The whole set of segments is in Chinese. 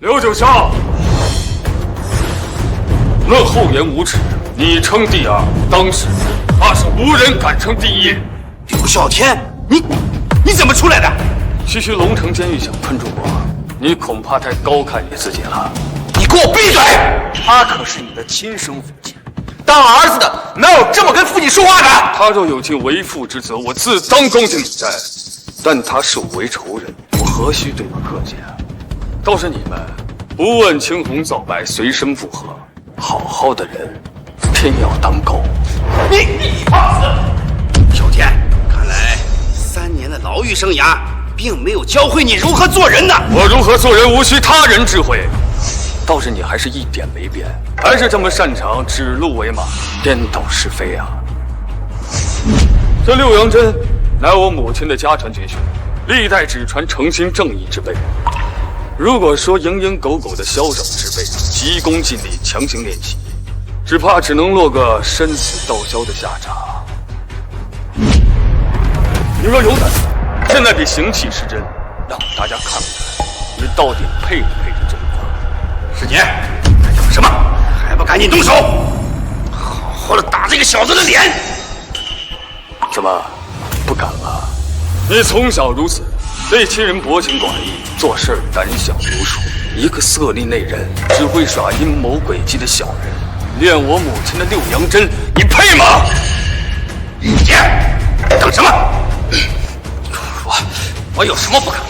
刘九霄，论厚颜无耻，你称第二，当时怕是无人敢称第一。刘啸天，你怎么出来的？区区龙城监狱想困住我，你恐怕太高看你自己了。你给我闭嘴！他可是你的亲生父亲，当儿子的哪有这么跟父親說话的？他若有尽為父之責，我自當恭敬以待；但他視我為仇人，我何須對他客氣啊？倒是你們不問青紅皂白，隨身附和，好好的人偏要當狗。你放肆！小天，看來3年的牢獄生涯並沒有教會你如何做人呢。我如何做人，無需他人智慧。倒是你還是一點沒變，還是這麼擅長指鹿為馬，顛倒是非啊！這六陽真乃我母親的家傳絕學，歷代只傳誠心正義之輩。如果說蝇營狗苟的囂張之輩，急功近利，強行練習，只怕只能落個身死道消的下場。你若有膽，現在比行氣失真，讓大家看看你到底配不配這陣法。师姐，還等什麼？還不趕緊動手！好好的打這個小子的臉！怎麼不敢了？你從小如此，對親人薄情寡義，做事膽小如鼠，一個色厲內荏，只會耍陰謀詭計的小人，練我母親的六陽真，你配嗎？姐，等什麼？我有什麼不可的？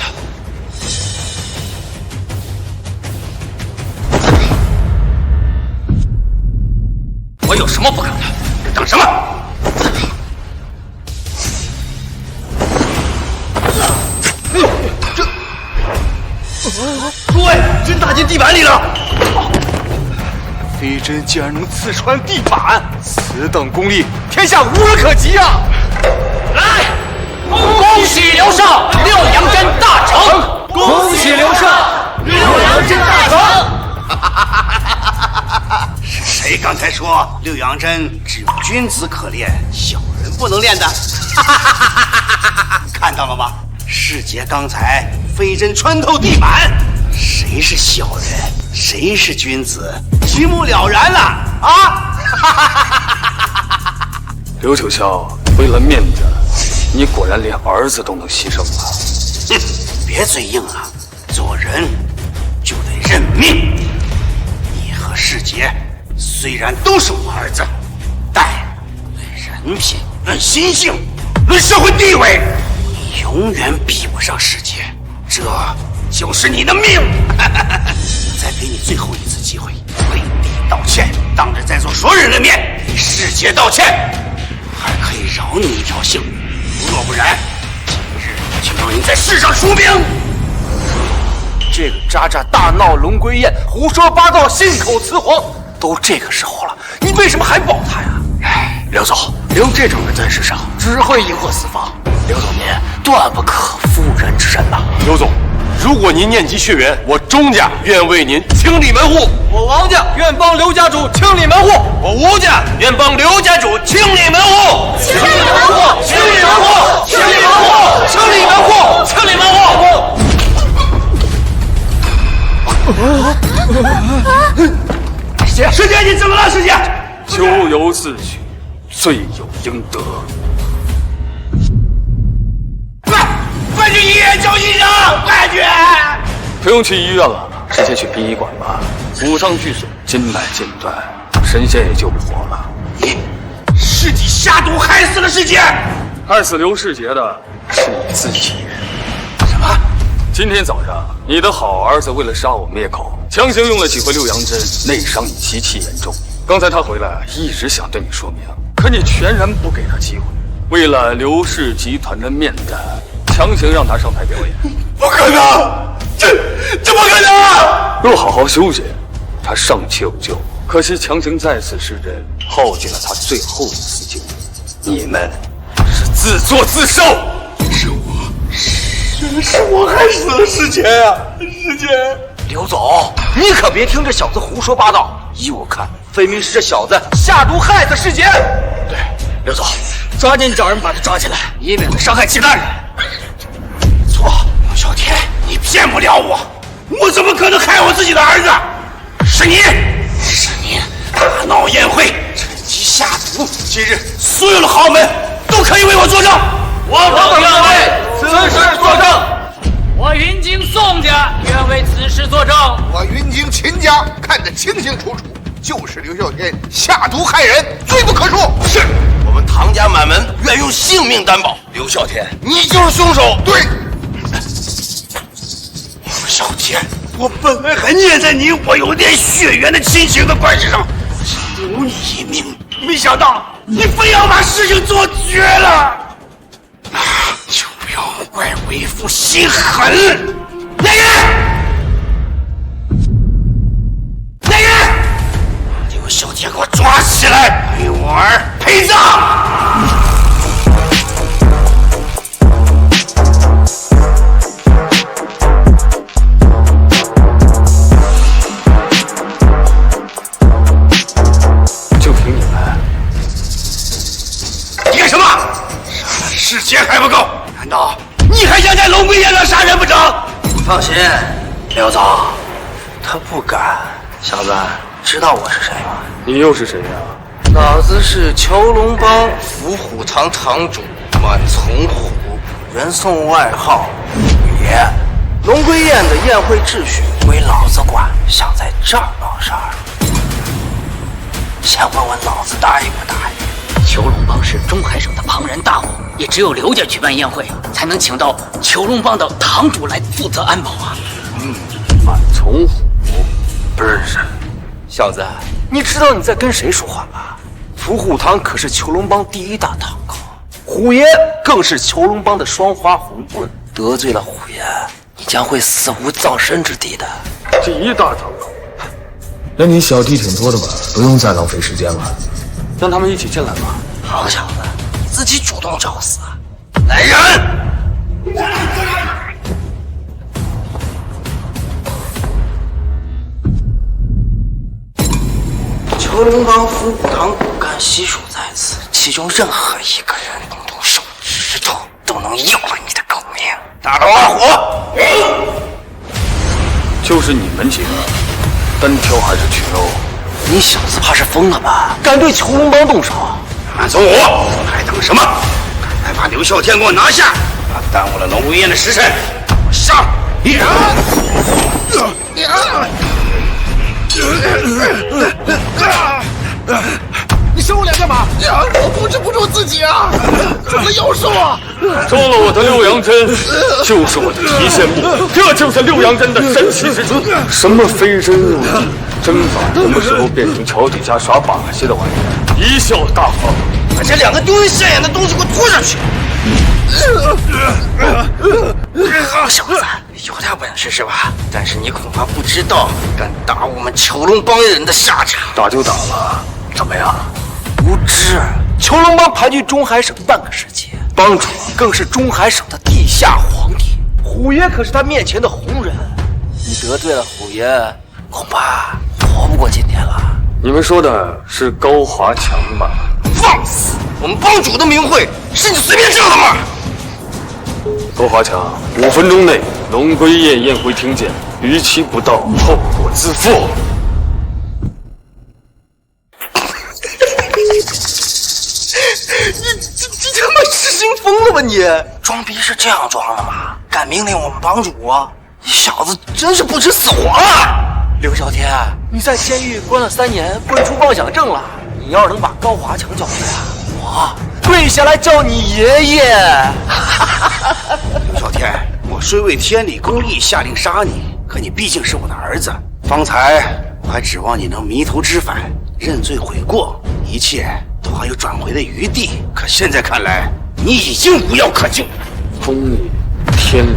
我有什麼不可的？等什么？诸位，针打進地板裡了！飛針竟然能刺穿地板，此等功力，天下無人可及啊！來，恭喜劉少六陽真大成！恭喜劉少六陽真大成！是誰剛才說六陽真只有君子可練，小人不能練的？看到了嗎？世傑剛才飛針穿透地板，誰是小人，誰是君子，一目了然了啊！劉九霄，為了面子，你果然連兒子都能犧牲了。哼，別嘴硬了，做人就得認命。你和世傑雖然都是我兒子，但論人品、論心性、論社會地位，你永遠比不上世傑，這就是你的命。再給你最後一次機會，跪地道歉，當着在座所有人的面給世傑道歉，還可以饒你一條性命。若不然，今日就讓你在世上出名。這個渣渣大鬧龍歸宴，胡說八道，信口雌黃，都這個時候了，你為什麼還保他呀？哎，劉總，留這種人在世上，只會引禍四方。劉總您斷不可夫人之仁呐。劉總，如果您念及血緣，我鍾家願為您清理門戶。我王家願幫劉家主清理門戶。我吳家願幫劉家主清理門戶。清理門戶！清理門戶！清理門戶！清理門戶！清理門戶！师姐，你怎麼了？師姐，咎由自取，罪有應得。快去醫院叫醫生！快去！不用去醫院了，直接去殯儀館吧。骨上俱損，筋脈盡斷，神仙也救不活了。你是你下毒害死了世傑？害死劉世傑的是你自己。什麼？今天早上，你的好兒子為了殺我滅口，強行用了幾回六陽真，內傷已極其嚴重。剛才他回來，一直想對你說明，可你全然不給他機會。為了劉氏集團的面子，強行讓他上台表演。不可能！這不可能！若好好休息，他尚且有救。可惜強行再次施针，耗盡了他最後一絲精力。你們是自作自受。是我害死了世傑呀！世傑，劉總，你可別聽這小子胡說八道。依我看，分明是這小子下毒害死世傑。對，劉總，抓緊找人把他抓起来，以免他傷害其他人。錯，劉小天，你騙不了我。我怎么可能害我自己的儿子？是你大闹宴会，趁机下毒。今日所有的豪门都可以为我作证。我等愿为此事作证。我云京宋家愿为此事作证。我云京秦家看得清清楚楚，就是刘啸天下毒害人，罪不可恕。是我们唐家满门愿用性命担保，刘啸天，你就是凶手。对，刘啸天，我本来还念在你我有点血缘的亲情的关系上，留你一命，没想到你非要把事情做绝了。就不要怪为父心狠。来人！来人！刘啸天，给我抓起来，为我儿陪葬！就凭你们，你干什么？时间还不够，难道你还想在龙归宴上杀人不成？放心，刘总，他不敢。小子，知道我是谁吗？你又是谁呀？老子是虬龙帮伏虎堂堂主满从虎，原送外号虎爷。龙归宴的宴会秩序归老子管，想在这儿闹事儿，先问问老子答应不答应？虬龙帮是中海省的庞然大物，也只有刘家举办宴会，才能请到虬龙帮的堂主来负责安保啊。满从虎不认识。小子，你知道你在跟谁说话吗？伏虎堂可是虬龙帮第一大堂口，虎爷更是虬龙帮的双花红棍，得罪了虎爷，你将会死无葬身之地的。第一大堂口，那你小弟挺多的吧？不用再浪费时间了，让他们一起进来吧。好小子，你自己主动找死啊！来人！虬龙帮伏虎堂骨干悉数在此，其中任何一个人动动手指头，都能要了你的狗命。大刀二虎，就是你们几个，单挑还是群殴？你小子怕是疯了吧？敢对虬龙帮动手？满从虎，还等什么？赶快把刘啸天给我拿下！他耽误了龙归宴的时辰，我上！你收我俩干嘛？我控制不住自己啊！怎么妖兽啊？收了我的六阳针，就是我的提线木，这就是六阳针的神奇之处。什么飞针入地，针法什么时候变成桥底下耍把戏的玩意儿？贻笑大方！把这两个丢人现眼的东西给我拖上去！好小子，有点本事是吧？但是你恐怕不知道，敢打我们虬龙帮人的下场。打就打了，怎么样？无知，虬龙帮盘踞中海省半个世纪，帮主更是中海省的地下皇帝，虎爷可是他面前的红人。你得罪了虎爷，恐怕活不过今天了。你们说的是高华强吧？放肆！我们帮主的名讳是你随便叫的吗？高华强，5分钟内龙归宴宴会听见，逾期不到，后果自负。你他媽失心瘋了吧你？裝逼是這樣裝的嗎？敢命令我們幫主？你小子真是不知死活啊！劉小天，你在監獄關了3年，滾出妄想症了。你要是能把高華強叫出來，我跪下來叫你爺爺。劉小天，我雖為天理公義下令殺你，可你畢竟是我的兒子。方才我還指望你能迷途知返，認罪悔過，一切都還有轉回的餘地。可現在看來，你已經無藥可救。公義、天理，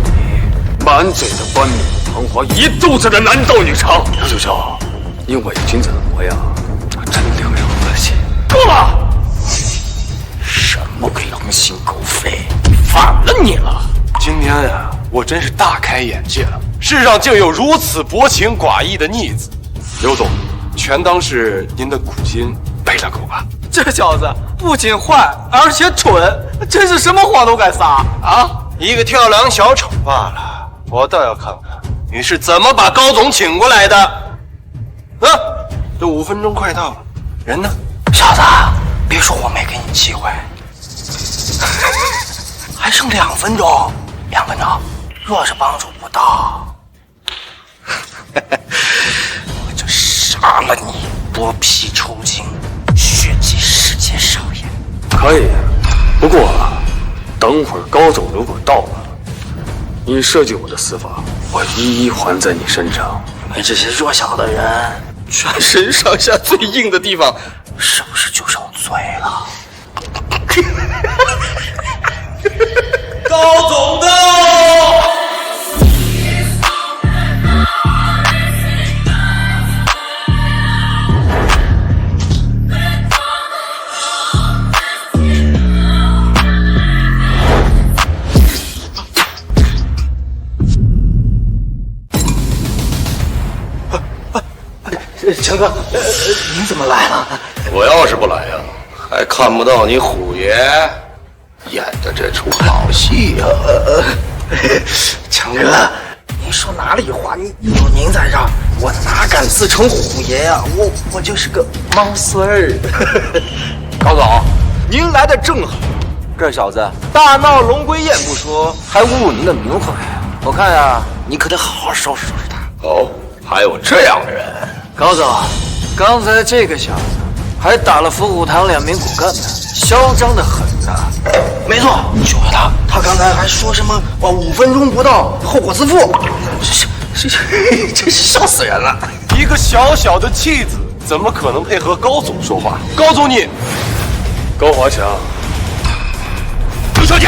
滿嘴的冠冕堂皇，一肚子的男盜女娼。劉九霄，你偽君子的模樣真令人惡心。夠了！什麼鬼狼心狗肺，反了你了！今天啊，我真是大開眼界了，世上竟有如此薄情寡義的逆子。劉總，全當是您的苦心背了狗吧。這小子不僅壞，而且蠢，真是什麼謊都敢撒啊！一個跳梁小丑罷了，我倒要看看你是怎麼把高總請過來的？啊，這5分鐘快到了，人呢？小子，別說我沒給你機會，還剩2分鐘，2分鐘，若是幫助不到，我就殺了你，剥皮抽筋，血祭世界少爺。可以，不过等会儿高总如果到了，你设计我的死法，我一一还在你身上。你们这些弱小的人，全身上下最硬的地方，是不是就剩嘴了？高总到！强哥，你怎么来了？我要是不来呀，还看不到你虎爷演的这出好戏呀！强哥，您说哪里话？有您在这儿，我哪敢自称虎爷呀？我就是个猫孙儿。高总，您来的正好。这小子大闹龙龟宴不说，还侮辱您的名讳。我看呀，你可得好好收拾收拾他。哦，还有这样的人？高总，刚才这个小子还打了伏虎堂2名骨干呢，嚣张的很呐。没错，就是他。他刚才还说什么5分鐘不到，後果自負。真是笑死人了。一個小小的弃子，怎麼可能配合高總說話？高總你，高華強，劉小姐，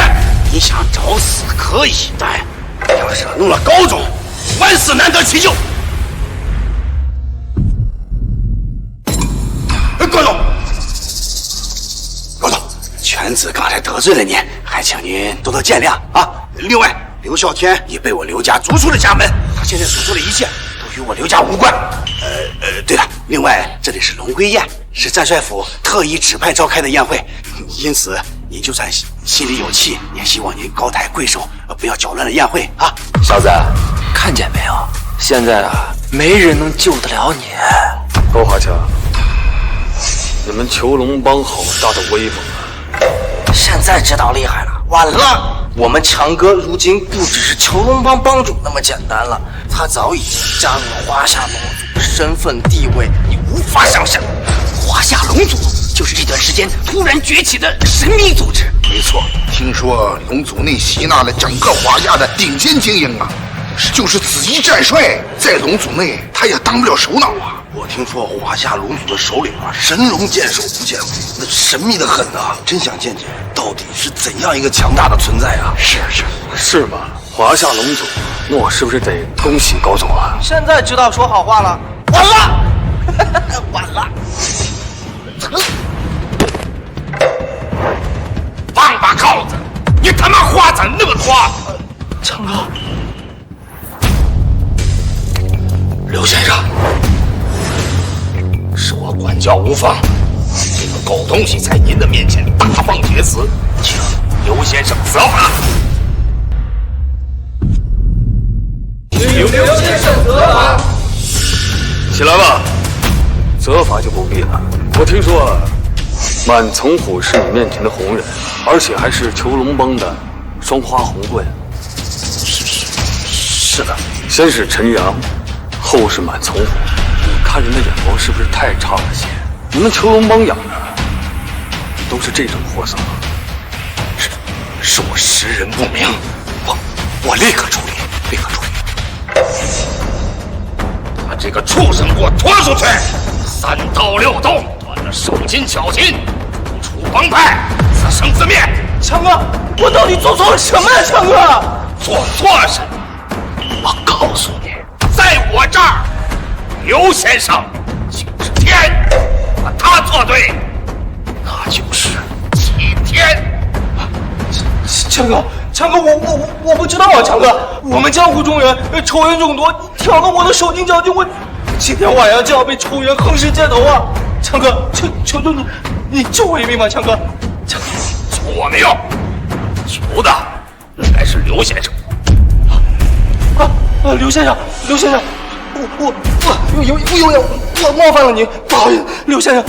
你想找死可以，但要惹怒了高總，万死難得其救。高总，犬子刚才得罪了您，还請您多多見諒啊。另外，劉啸天也被我劉家逐出了家門，他現在所做的一切都與我劉家無關。對了，另外這裡是龍龜宴，是戰帥府特意指派召開的宴會，因此您就算心裡有氣，也希望您高抬貴手，不要攪亂了宴會啊。小子，看見沒有？現在啊，沒人能救得了你。高華強，你們囚龍幫好大的威風啊！現在知道厲害了，晚了。我們強哥如今不只是囚龍幫幫主那麼簡單了，他早已經加入了華夏龍族，身份地位你無法想象。華夏龍族就是這段時間突然崛起的神秘組織。沒錯，聽說龍族內吸納了整個華夏的頂尖精英啊，就是紫衣戰帥在龍族內他也當不了首腦啊。我聽說華夏龍族的首領啊，神龍見首不見尾，那神秘的很啊！真想見見到底是怎樣一個強大的存在啊！是嗎？華夏龍族，那我是不是得恭喜高總啊？現在知道說好話了，晚了，晚了。王八羔子，你他媽話怎那麼多？強哥，劉先生。是我管教無方，這個狗東西在您的面前大放厥詞，請劉先生責罰。請劉先生責罰。起來吧，責罰就不必了。我聽說滿從虎是你面前的紅人，而且還是囚龍幫的雙花紅棍。是的，先是陳陽，後是滿從虎。看人的眼光是不是太差了些？你們囚龍幫養的都是這種貨色？是我識人不明，我立刻處理，立刻處理。把這個畜生給我拖出去，3刀6洞，斷了手筋腳筋，不出幫派，自生自滅。強哥，我到底做錯了什麼呀？強哥，做錯什麼？我告訴你，在我這兒。劉先生就是天，把他做對，那就是齊天。強哥，我不知道啊，強哥，我們江湖中人仇人眾多，挑了我的手筋腳筋，我今天晚上就要被仇人橫屍街頭啊！強哥，求你救我一命吧，強哥！強哥，救我沒用，求的應該是劉先生。啊！刘先生，我冒犯了您，不好意思，刘先生，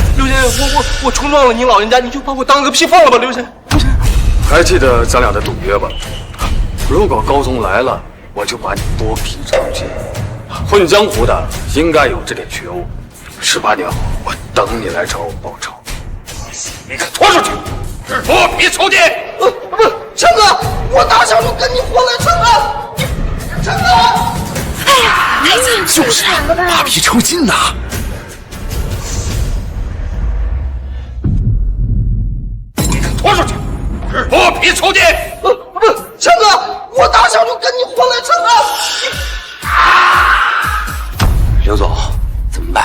我冲撞了您老人家，你就把我当个屁放了吧，刘先生。还记得咱俩的赌约吧？如果高宗来了，我就把你剥皮成筋。混江湖的应该有这点觉悟。18年后，我等你来找我报仇。你给拖出去，剥皮抽筋！不，陈哥，我哪想就跟你活来，陈哥，陈哥！哎呀，就是扒皮抽筋呐！你给拖出去，剥皮抽筋！不，陈哥，我哪想就跟你活来，陈哥！刘总，怎么办？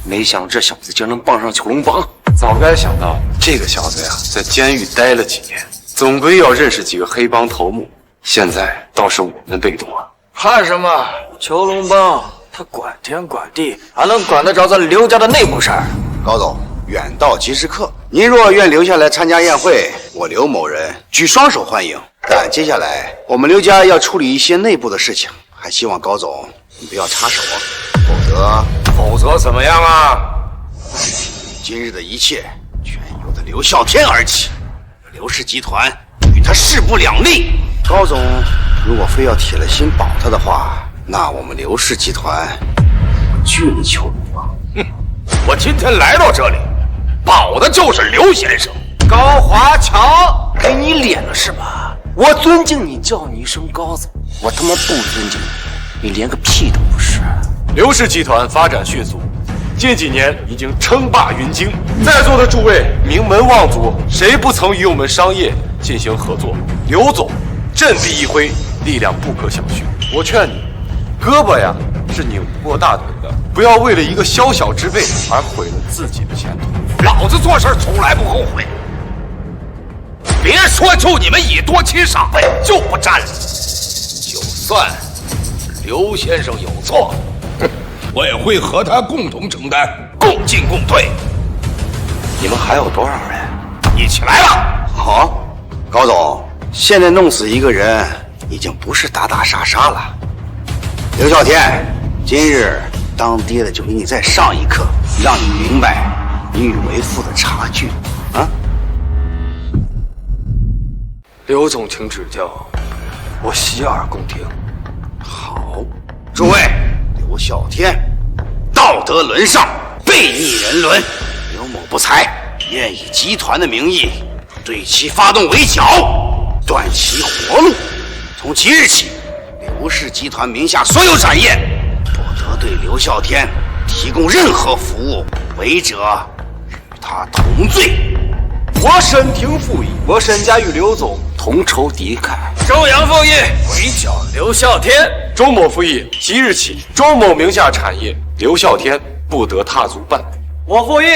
没想这小子竟能傍上囚龙帮。早该想到这个小子呀，在监狱待了几年，总归要认识几个黑帮头目。现在倒是我们被动啊！怕什么？囚龙帮他管天管地，还能管得着咱刘家的内部事儿？高总，远道即是客，您若愿留下来参加宴会，我刘某人举双手欢迎。但接下来我们刘家要处理一些内部的事情，还希望高总你不要插手啊，否则怎么样啊？今日的一切全由着刘啸天而起，刘氏集团与他势不两立。高总如果非要铁了心保他的话，那我们刘氏集团拒你囚龙帮。我今天来到这里，保的就是刘先生。高华强，给你脸了是吧？我尊敬你，叫你一声高总，我他妈不尊敬你，你连个屁都不是。刘氏集团发展迅速，近几年已经称霸云京。在座的诸位名门望族，谁不曾与我们商业进行合作？刘总振臂一挥，力量不可小觑。我劝你，胳膊呀是拧不过大腿的，不要为了一个宵小之辈而毁了自己的前途。老子做事从来不后悔。别说就你们以多欺少，本就不占理。就算刘先生有错，我也会和他共同承担，共进共退。你们还有多少人？一起来吧！好，高总，现在弄死一个人已经不是打打杀杀了。刘啸天，今日当爹的就给你再上一课，让你明白你与为父的差距啊！刘总，请指教，我洗耳恭听。好，诸位，刘啸天道德沦丧，背逆人伦，刘某不才，愿以集团的名义对其发动围剿，断其活路。从即日起，刘氏集团名下所有产业不得对刘啸天提供任何服務，违者与他同罪。我沈廷复议，我沈家与刘总同仇敌忾。周阳复议，围剿刘啸天。周某复议，即日起，周某名下产业刘啸天不得踏足半步。我复议，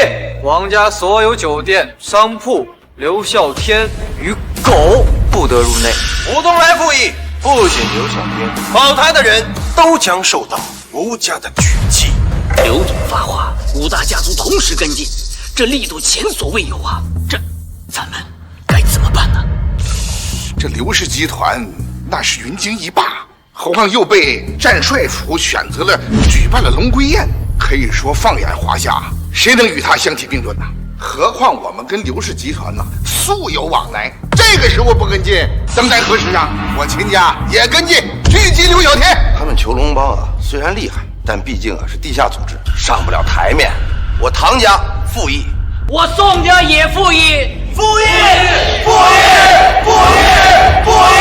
王家所有酒店、商铺，刘啸天与狗不得入内。吴东来复议，不仅刘啸天，保他的人都将受到吴家的狙击。刘总发话，五大家族同时跟进，这力度前所未有啊！咱们该怎么办呢？这刘氏集团那是云京一霸，何况又被战帅府选择了举办了龙归宴，可以说放眼华夏，谁能与他相提并论呢？何况我们跟刘氏集团呢素有往来，这个时候不跟进，等待何时啊？我秦家也跟进，狙击刘啸天。他们囚龙帮啊，虽然厉害，但毕竟是地下组织，上不了台面。我唐家复议，我宋家也复议。复议！复议！复议！复议！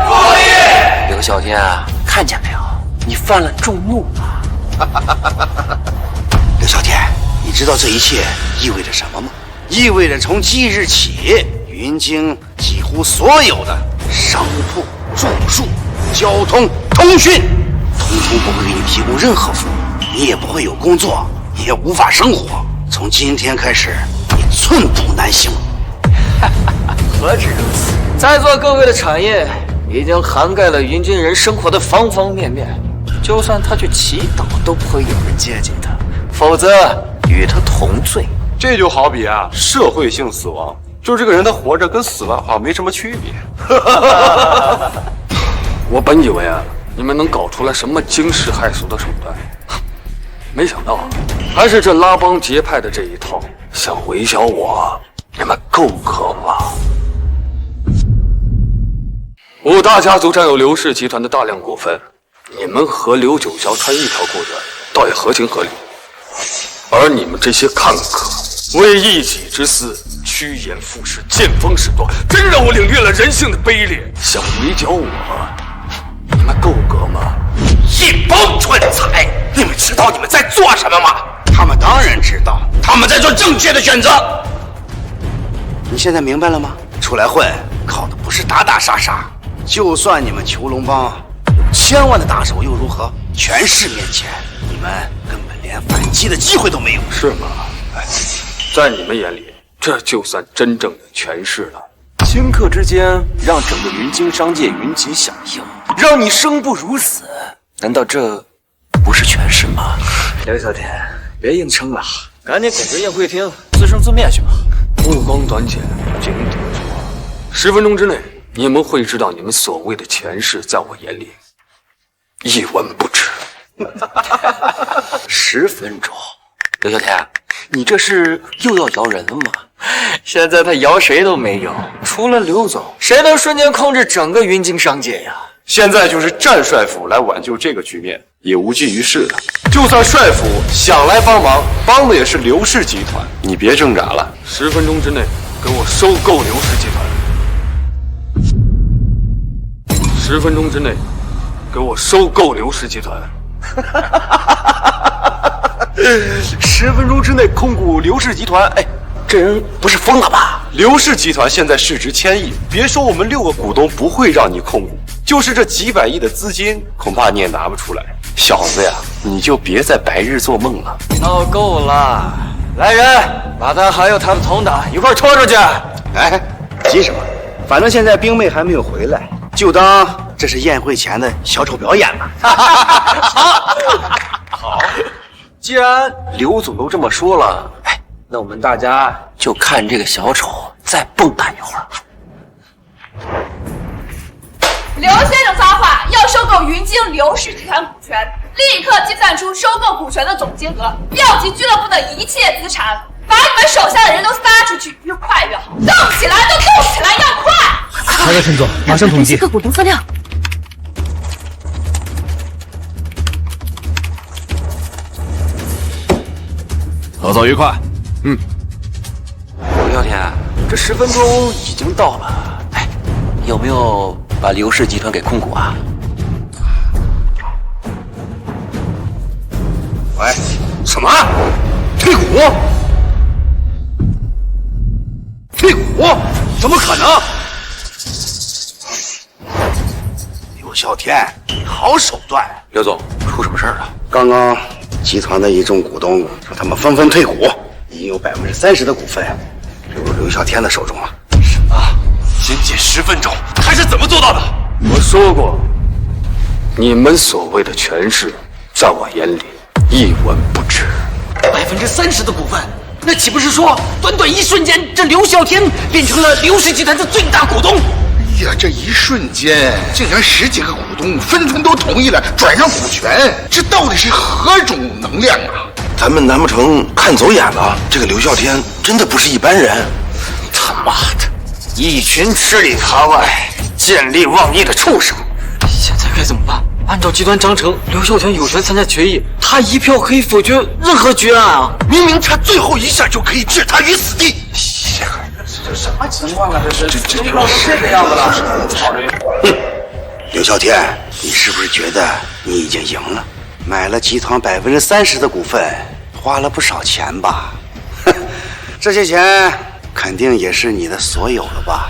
复议！刘啸天啊，看见没有？你犯了众怒了。刘啸天，你知道这一切意味着什么吗？意味着从即日起，云京几乎所有的商铺、住宿、交通、通讯，统统不会给你提供任何服務，你也不会有工作，你也无法生活。从今天开始，你寸步难行。何止如此，在座各位的产业已经涵盖了云京人生活的方方面面，就算他去祈祷，都不会有人接近他，否则与他同罪。这就好比啊，社会性死亡，就是这个人他活着跟死了好像没什么区别。我本以为啊，你们能搞出来什么惊世骇俗的手段。没想到还是这拉帮结派的这一套，想围剿我，你们够格吗？五大家族占有刘氏集团的大量股份，你们和刘九霄穿一条裤子，倒也合情合理。而你们这些看客，为一己之私，趋炎附势，见风使舵，真让我领略了人性的卑劣。想围剿我，你们够格吗？一帮蠢材！你们知道你们在做什么吗？他们当然知道，他们在做正确的选择。你现在明白了吗？出来混，靠的不是打打杀杀。就算你们囚龙帮有千万的大手又如何？权势面前，你们根本连反击的机会都没有。是吗？在你们眼里，这就算真正的权势了。顷刻之间，让整个云京商界云集响应，让你生不如死，难道这不是权势吗？刘小天，别硬撑了，赶紧滚回宴会厅自生自灭去吧。目光短浅，井底之蛙。10分钟之内，你们会知道你们所谓的权势，在我眼里一文不值。10分鐘，劉小天，你這是又要搖人了嗎？現在他搖誰都沒有，除了劉總，誰能瞬間控制整個雲京商界呀？現在就是戰帥府來挽救這個局面，也無濟於事了。就算帥府想來幫忙，幫的也是劉氏集團，你別掙扎了。10分鐘之內，給我收購劉氏集團。10分鐘之內，給我收購劉氏集團。10分鐘之內控股劉氏集團，哎，這人不是瘋了吧？劉氏集團現在市值1000億，別說我們6個股東不會讓你控股，就是這幾百億的資金，恐怕你也拿不出來。小子呀，你就別再白日做夢了。鬧夠了，來人，把他還有他的同黨一塊拖出去。哎，急什麼？反正現在兵妹還沒有回來，就當這是宴會前的小丑表演吧。好，既然劉總都這麼說了，哎，那我們大家就看這個小丑再蹦躂一會兒。劉先生發話要收購雲京劉氏集團股權，立刻計算出收購股權的總金額，調集俱樂部的一切資產，把你們手下的人都撒出去，越快越好。動起來都動起來，要快！好的，陳總，馬上統計各股東資料。合作愉快。劉小天，這10分鐘已經到了，哎，有沒有把劉氏集團給控股啊？喂，什麼？退股？退股？怎麼可能？劉小天，好手段！劉總，出什麼事兒了？剛剛集團的一眾股東說他們紛紛退股，已經有30%的股份流入劉小天的手中了。什麼？僅僅10分鐘，他是怎麼做到的？我說過，你們所謂的權勢，在我眼裡一文不值。30%的股份，那豈不是說，短短一瞬間，這劉小天變成了劉氏集團的最大股東？哎呀，這一瞬間，竟然10幾個股東紛紛都同意了轉讓股權，這到底是何種能量啊？咱們難不成看走眼了？這個劉孝天真的不是一般人。他媽的，一群吃裡扒外、見利忘義的畜生！現在該怎麼辦？按照集團章程，劉孝天有權參加決議，他一票可以否決任何決案啊！明明他最後一下就可以置他於死地。這什麼情況啊？這是這個樣子了。劉孝天，你是不是覺得你已經贏了？買了集團30%的股份，花了不少錢吧？哼，這些錢肯定也是你的所有了吧？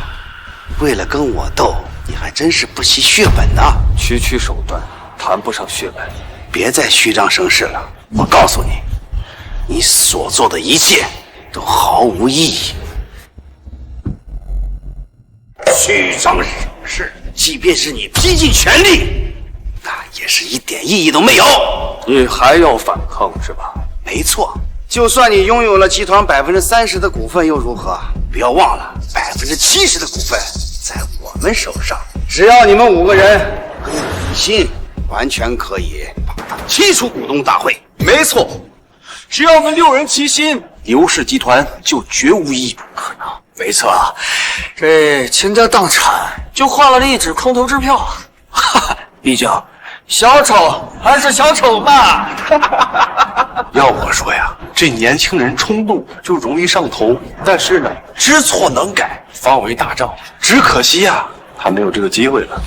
為了跟我鬥，你還真是不惜血本呢。區區手段談不上血本，別再虛張聲勢了。我告訴你，你所做的一切都毫無意義。虛張聲勢，即便是你拼盡全力，那也是一點意義都沒有。你還要反抗是吧？沒錯，就算你擁有了集團30%的股份又如何？不要忘了70%的股份在我們手上。只要你們5個人跟我一心，完全可以把他踢出股东大会。没错，只要我们6人齐心，刘氏集团就绝无一不可能。没错，这亲家当场就换了一纸空头支票。哈哈，毕竟小丑还是小丑嘛。要我说呀，这年轻人冲动就容易上头，但是呢，知错能改，方为大丈夫。只可惜呀，他没有这个机会了。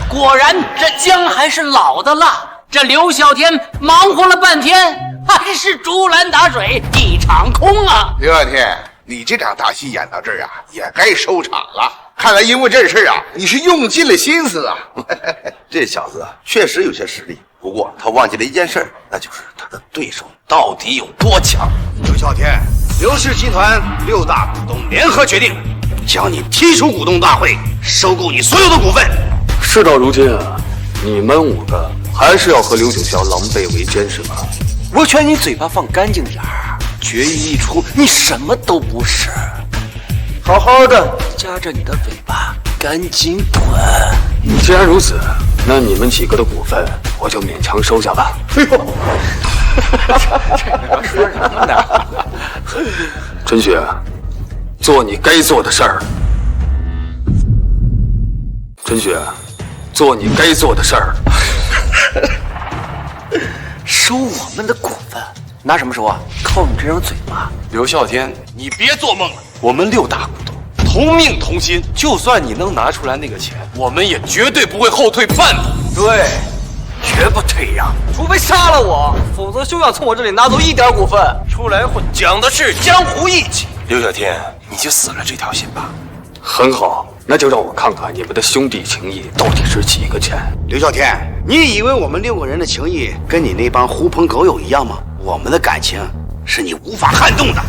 果然，这姜还是老的辣。这刘啸天忙活了半天，还是竹篮打水一场空啊！刘啸天，你这场大戏演到这儿啊，也该收场了。看来因为这事啊，你是用尽了心思啊。这小子确实有些实力，不过他忘记了一件事，那就是他的对手到底有多强。刘啸天，刘氏集团6大股东联合决定，将你踢出股东大会，收购你所有的股份。事到如今啊，你们5个还是要和刘九霄狼狽为奸是吧？我劝你嘴巴放干净点儿，决议一出，你什么都不是。好好的夹着你的尾巴，赶紧滚！既然如此，那你们几个的股份我就勉强收下吧。哎呦，这个说什么呢？陈雪，做你该做的事儿。陈雪，做你该做的事儿。收我们的股份，拿什么收啊？靠你这张嘴巴！刘啸天，你别做梦了。我们6大股东同命同心，就算你能拿出来那个钱，我们也絕對不會後退半步。对，絕不退讓，除非殺了我，否則休想從我這裡拿走一點股份。出來混，講的是江湖義氣。劉曉天，你就死了這條心吧。很好，那就讓我看看你們的兄弟情誼到底是幾個錢。劉嘯天，你以為我們6個人的情誼跟你那幫狐朋狗友一樣嗎？我們的感情是你無法撼動的。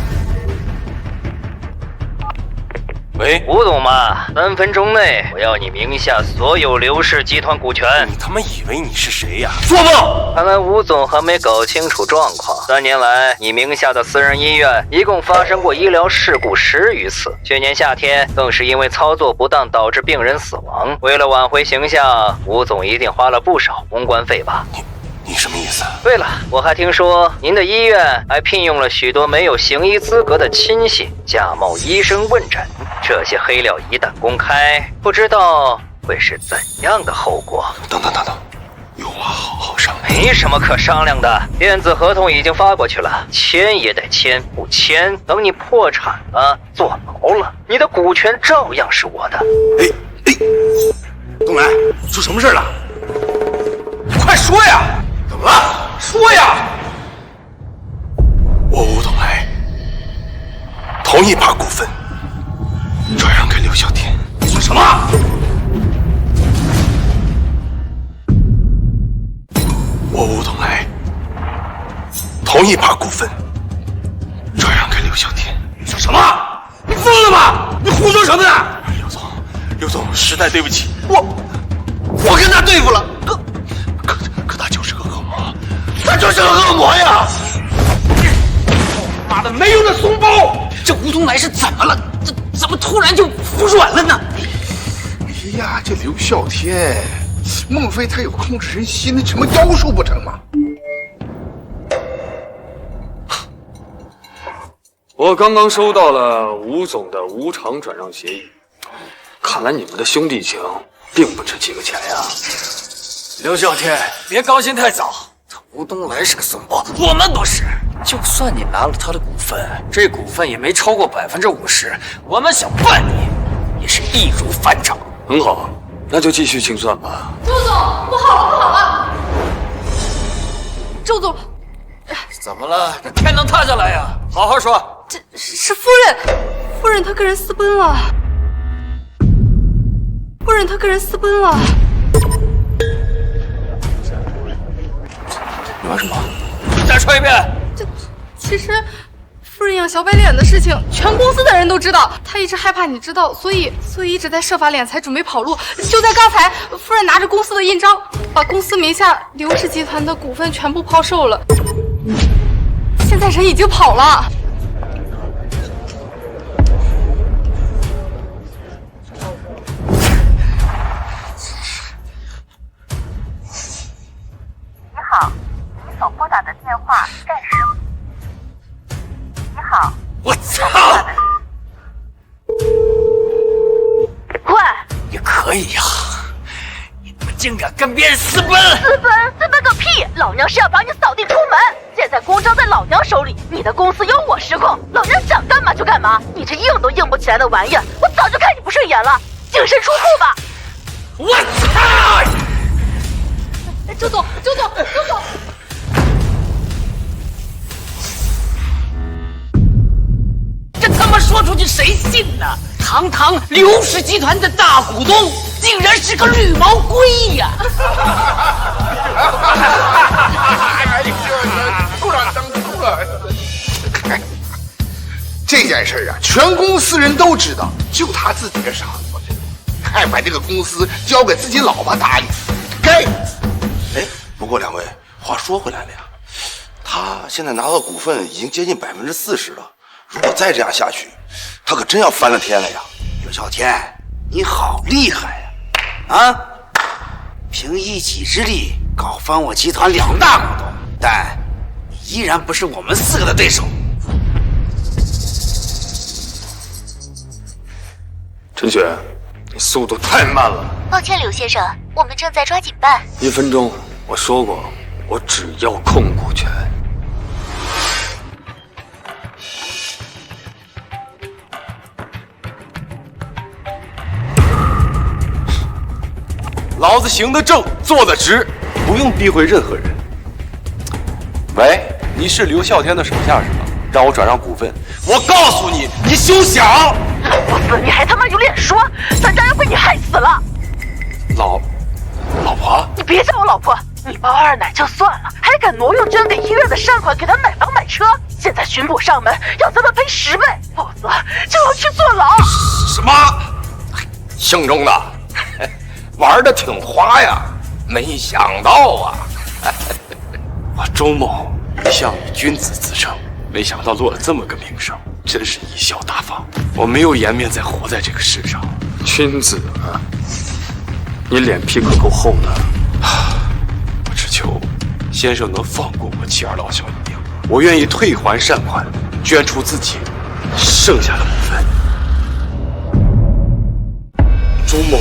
喂，吳總嘛，3分鐘內我要你名下所有劉氏集團股權。你他媽以為你是誰呀？做夢！看來吳總還沒搞清楚狀況。3年來，你名下的私人醫院一共發生過醫療事故10餘次，去年夏天更是因為操作不當導致病人死亡。為了挽回形象，吳總一定花了不少公關費吧？你什麼意思？對了，我還聽說您的醫院還聘用了許多沒有行醫資格的親信，假冒醫生問診。這些黑料一旦公開，不知道會是怎樣的後果。等，有話好好商量。沒什麼可商量的，電子合同已經發過去了，簽也得簽，不簽，等你破產了，坐牢了，你的股權照樣是我的。東來，出什麼事了？快說呀！怎麼了？說呀！我吳東來同意把股份轉讓給劉曉天。你說什麼？我吳東來同意把股份轉讓給劉曉天。你說什麼？你瘋了嗎？你胡說什麼呢？劉總，實在對不起，我跟他對付了，可他就是個惡魔，他就是個惡魔呀！媽的，沒用的鬆包！這吳東來是怎麼了？怎麼突然就服軟了呢？哎呀，這劉嘯天，莫非他有控制人心的什麼妖術不成嗎？我剛剛收到了吳總的無償轉讓協議，看來你們的兄弟情並不值幾個錢呀。劉嘯天，別高興太早。這吳東來是個鬆包，我們不是。就算你拿了他的股份，這股份也沒超過50%，我們想辦你也是易如反掌。很好，那就繼續清算吧。周總，不好了！周總，怎麼了？這天能塌下來呀？好好說。這是夫人她跟人私奔了。你玩什麼？再說一遍。其實夫人養小白臉的事情，全公司的人都知道。她一直害怕你知道，所以一直在設法斂財，準備跑路。就在剛才，夫人拿着公司的印章，把公司名下劉氏集團的股份全部拋售了。現在人已經跑了。話暂时。你好。我操！喂，也可以呀、你他妈竟敢跟别人私奔！私奔个屁！老娘是要把你扫地出门。现在公章在老娘手里，你的公司由我实控，老娘想干嘛就干嘛。你这硬都硬不起来的玩意儿，我早就看你不顺眼了，净身出户吧！我操！周总，这他妈说出去谁信呢？堂堂刘氏集团的大股东，竟然是个绿毛龟呀！这件事啊，全公司人都知道，就他自己傻乎的，还把这个公司交给自己老婆打理，该。哎，不过两位，话说回来了呀，他现在拿到的股份已经接近40%了，如果再这样下去，他可真要翻了天了呀！刘啸天，你好厉害呀！啊，凭一己之力搞翻我集团2大股东，但你依然不是我们4个的对手。陈雪，你速度太慢了。抱歉，刘先生，我们正在抓紧办。1分钟，我说过，我只要控股权。老子行得正，坐得直，不用避讳任何人。喂，你是刘啸天的手下是吧？让我转让股份。我告訴你，你休想！老子，你还他媽有臉說？咱家人被你害死了！老婆，你別叫我老婆，你包二奶就算了，還敢挪用捐給醫院的善款給他買房買車。現在巡捕上門，要咱們賠10倍，否則就要去坐牢。什麼？姓鍾的，玩得挺花呀，沒想到啊！我周某一向以君子自稱，沒想到落了這麼個名聲，真是貽笑大方。我沒有顏面再活在這個世上。君子啊，你臉皮可夠厚的。我只求先生能放過我妻兒老小一命，我願意退還善款，捐出自己剩下的部分。周某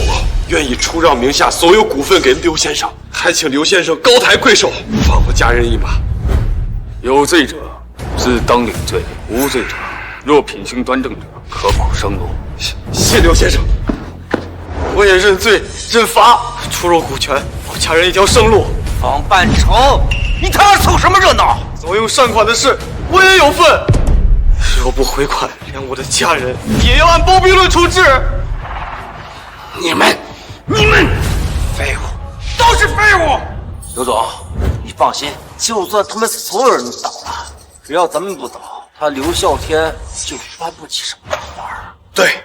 願意出讓名下所有股份給劉先生，還請劉先生高抬貴手，放我家人一馬。有罪者自當領罪，無罪者若品行端正者，可保生路。謝劉先生，我也認罪認罰，出讓股權，我家人一條生路。方半城，你他媽湊什麼熱鬧？挪用善款的事，我也有份。若不回款，連我的家人也要按包庇論處置。你們，廢物，都是廢物！劉總，你放心，就算他們所有人都倒了，只要咱們不倒，他劉嘯天就翻不起什麼花兒。對，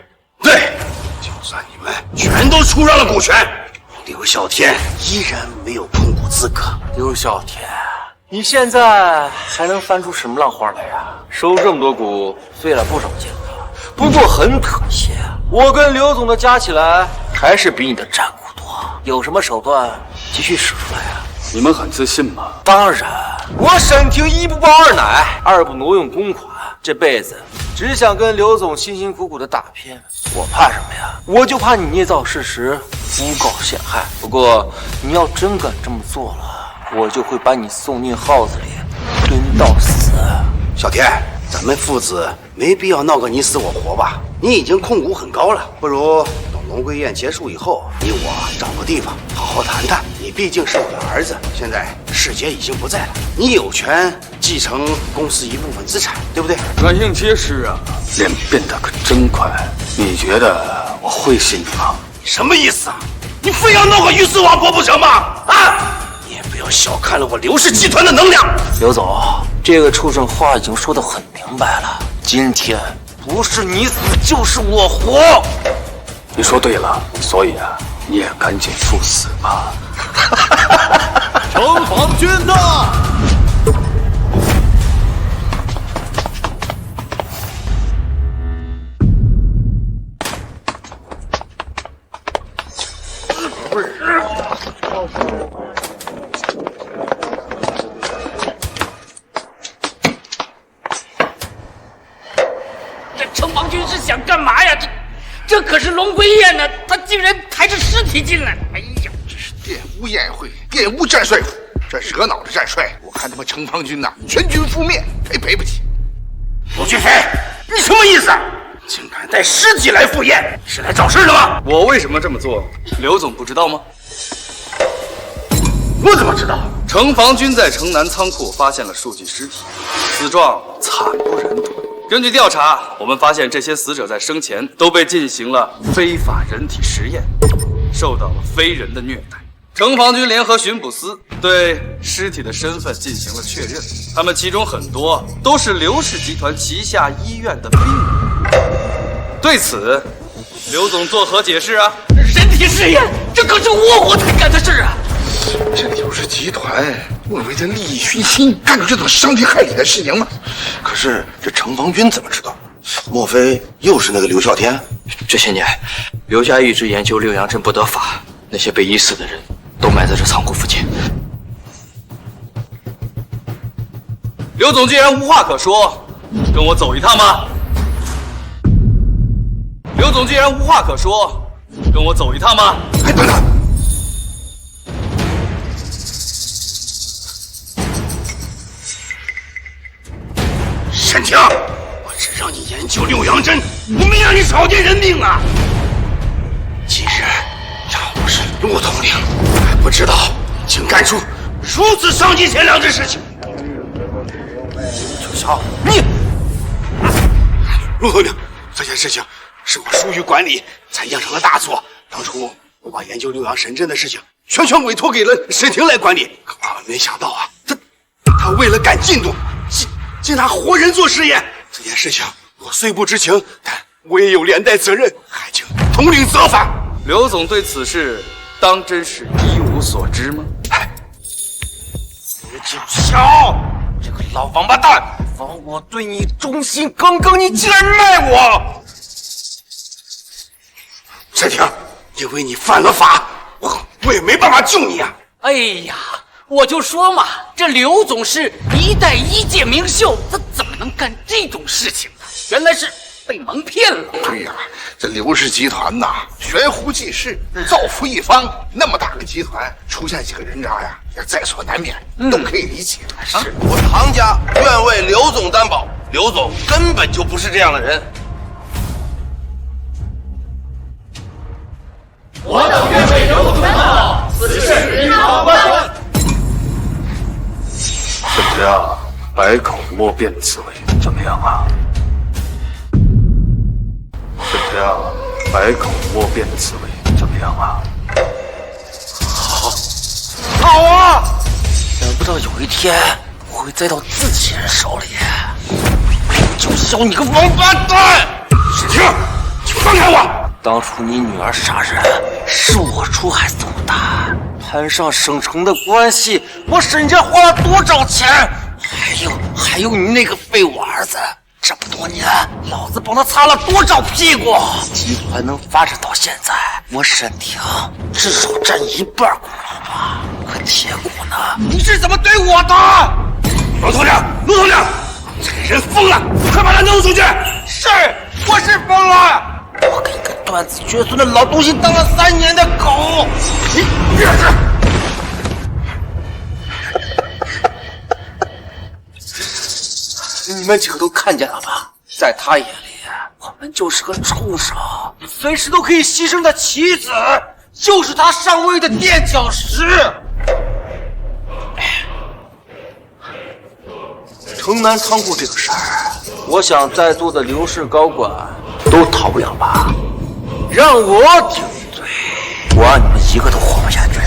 就算你們全都出讓了股權，劉嘯天依然沒有控股資格。劉嘯天，你現在還能翻出什麼浪花來呀？收這麼多股，費了不少勁啊。不過很可惜，我跟劉總的加起來還是比你的佔股多。有什麼手段，繼續使出來啊！你們很自信嗎？當然，我沈婷一不包二奶，二不挪用公款，這輩子只想跟劉總辛辛苦苦的打拼。我怕什麼呀？我就怕你捏造事實，誣告陷害。不過你要真敢這麼做了，我就會把你送進耗子裡，蹲到死。小天，咱們父子沒必要鬧個你死我活吧？你已經控股很高了，不如等龍歸宴結束以後，你我找個地方好好談談。你畢竟是我的兒子，現在世杰已經不在了，你有權繼承公司一部分資產，對不對？軟硬皆施啊，臉變得可真快。你覺得我會信你嗎？什麼意思啊？你非要鬧個魚死網破不成嗎？啊！你也不要小看了我劉氏集團的能量。劉總，這個畜生話已經說得很明白了，今天不是你死就是我活。你說對了，所以啊，你也趕緊赴死吧。城防軍呢？城防軍是想幹嘛呀？這可是龍歸宴呢，他竟然抬着屍體進來！哎呀，這是玷污宴會，玷污戰帥府，這惹惱了戰帥，我看他們城防軍全軍覆滅，賠不起。罗俊飛，你什麼意思？竟敢帶屍體來赴宴，是來找事的嗎？我為什麼這麼做，劉總不知道嗎？我怎麼知道？城防軍在城南倉庫發現了數具屍體，死狀慘不忍睹。根据調查，我們發現這些死者在生前都被進行了非法人體實驗，受到了非人的虐待。城防軍聯合巡捕司對屍體的身份進行了確認，他們其中很多都是劉氏集團旗下醫院的病人。对此，刘总作何解释啊？人体试验，这可是我才干的事啊！这刘氏集团为了利益熏心，干出这种伤天害理的事情吗？可是这城防军怎么知道？莫非又是那个刘啸天？这些年，刘家一直研究六阳阵不得法，那些被医死的人都埋在这仓库附近。刘总既然无话可说，跟我走一趟吧。刘总既然无话可说，跟我走一趟吧。哎，等等。沈清，我只让你研究六阳阵，我没让你草菅人命啊！今日要不是陆统领，还不知道你竟干出如此伤及贤良之事情。九霄，你，陆统领，这件事情是我疏于管理，才酿成了大错。当初我把研究六阳神阵的事情全权委托给了沈婷来管理，可万万没想到啊，他为了赶进度。竟拿活人做实验，这件事情我虽不知情，但我也有连带責任，还請统領責罰。劉總對此事當真是一無所知嗎？九霄，這個老王八蛋，枉我對你忠心耿耿，你竟然賣我！沈婷，因為你犯了法，我也沒辦法救你啊！哎呀！我就說嘛，這劉總是一代醫界名秀，他怎麼能幹這種事情呢？原來是被蒙騙了。對呀，這劉氏集團懸壺濟世，造福一方，那麼大個集團出現幾個人渣呀，也在所難免，都可以理解。是我唐家願為劉總擔保，劉總根本就不是這樣的人。我等願為劉總擔保，此事與好關。沈家百口莫辯的滋味怎麼樣啊？沈家百口莫辯的滋味怎麼樣啊？好啊！想不到有一天我會栽到自己人手裡。九霄，你個王八蛋！沈清，你放開我！當初你女兒殺人是我出害送的，攀上省城的關係，我沈家花了多少錢？還有你那個廢物兒子，這麼多年老子幫他擦了多少屁股？集團能發展到現在，我沈婷至少佔一半功勞吧？可鐵骨呢？你是怎麼對我的？陸統領，陸統領，這個人瘋了，快把他弄出去！是，我是瘋了。我跟一個斷子絕孫的老東西當了3年的狗，你別是！你們幾個都看見了吧？在他眼裡，我們就是個畜生，隨時都可以犧牲的棋子，就是他上位的墊腳石。城南倉庫這個事兒，我想在座的劉氏高管都逃不了吧？讓我頂罪，我讓你們一個都活不下去。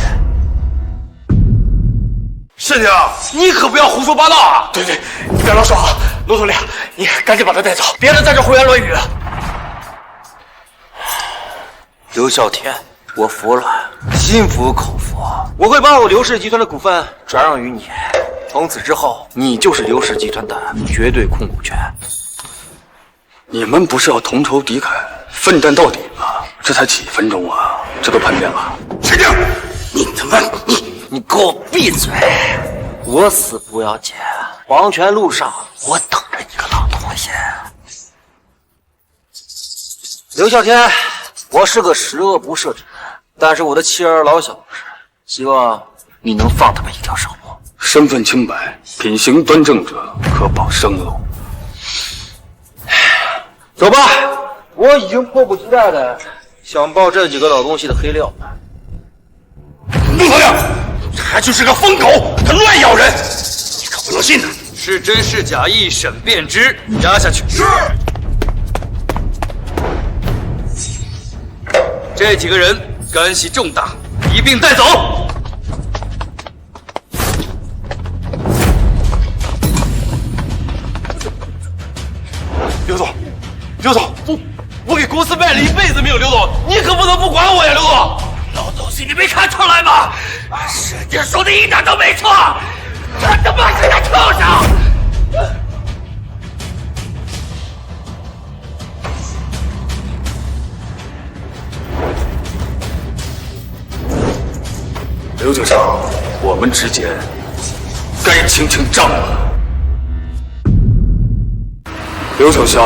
是的，你可不要胡說八道啊！對，你別老說啊，陸統領，你趕緊把他帶走，別人在這胡言亂語。劉嘯天，我服了，心服口服。我會把我劉氏集團的股份轉讓於你，從此之後，你就是劉氏集團的絕對控股權。你們不是要同仇敵愾、奮戰到底嗎？這才幾分鐘啊，這都叛變了。沈清，你他媽你給我閉嘴！我死不要緊，黃泉路上我等着你個老東西。刘啸天，我是个十恶不赦之人，但是我的妻儿老小不是，希望你能放他们一条生路。身份清白、品行端正者可保生路。走吧，我已经迫不及待的想爆这几个老东西的黑料。陆司令，他就是个疯狗，他乱咬人，你可不能信他。是真是假，一审便知。押下去。是。这几个人干系重大，一并带走。刘总，刘总，我给公司卖了一辈子命，刘总，你可不能不管我呀，刘总。老东西，你没看出来吗？师姐说的一点都没错，这他妈是个畜生！刘警长，我们之间该清清账了。刘首相，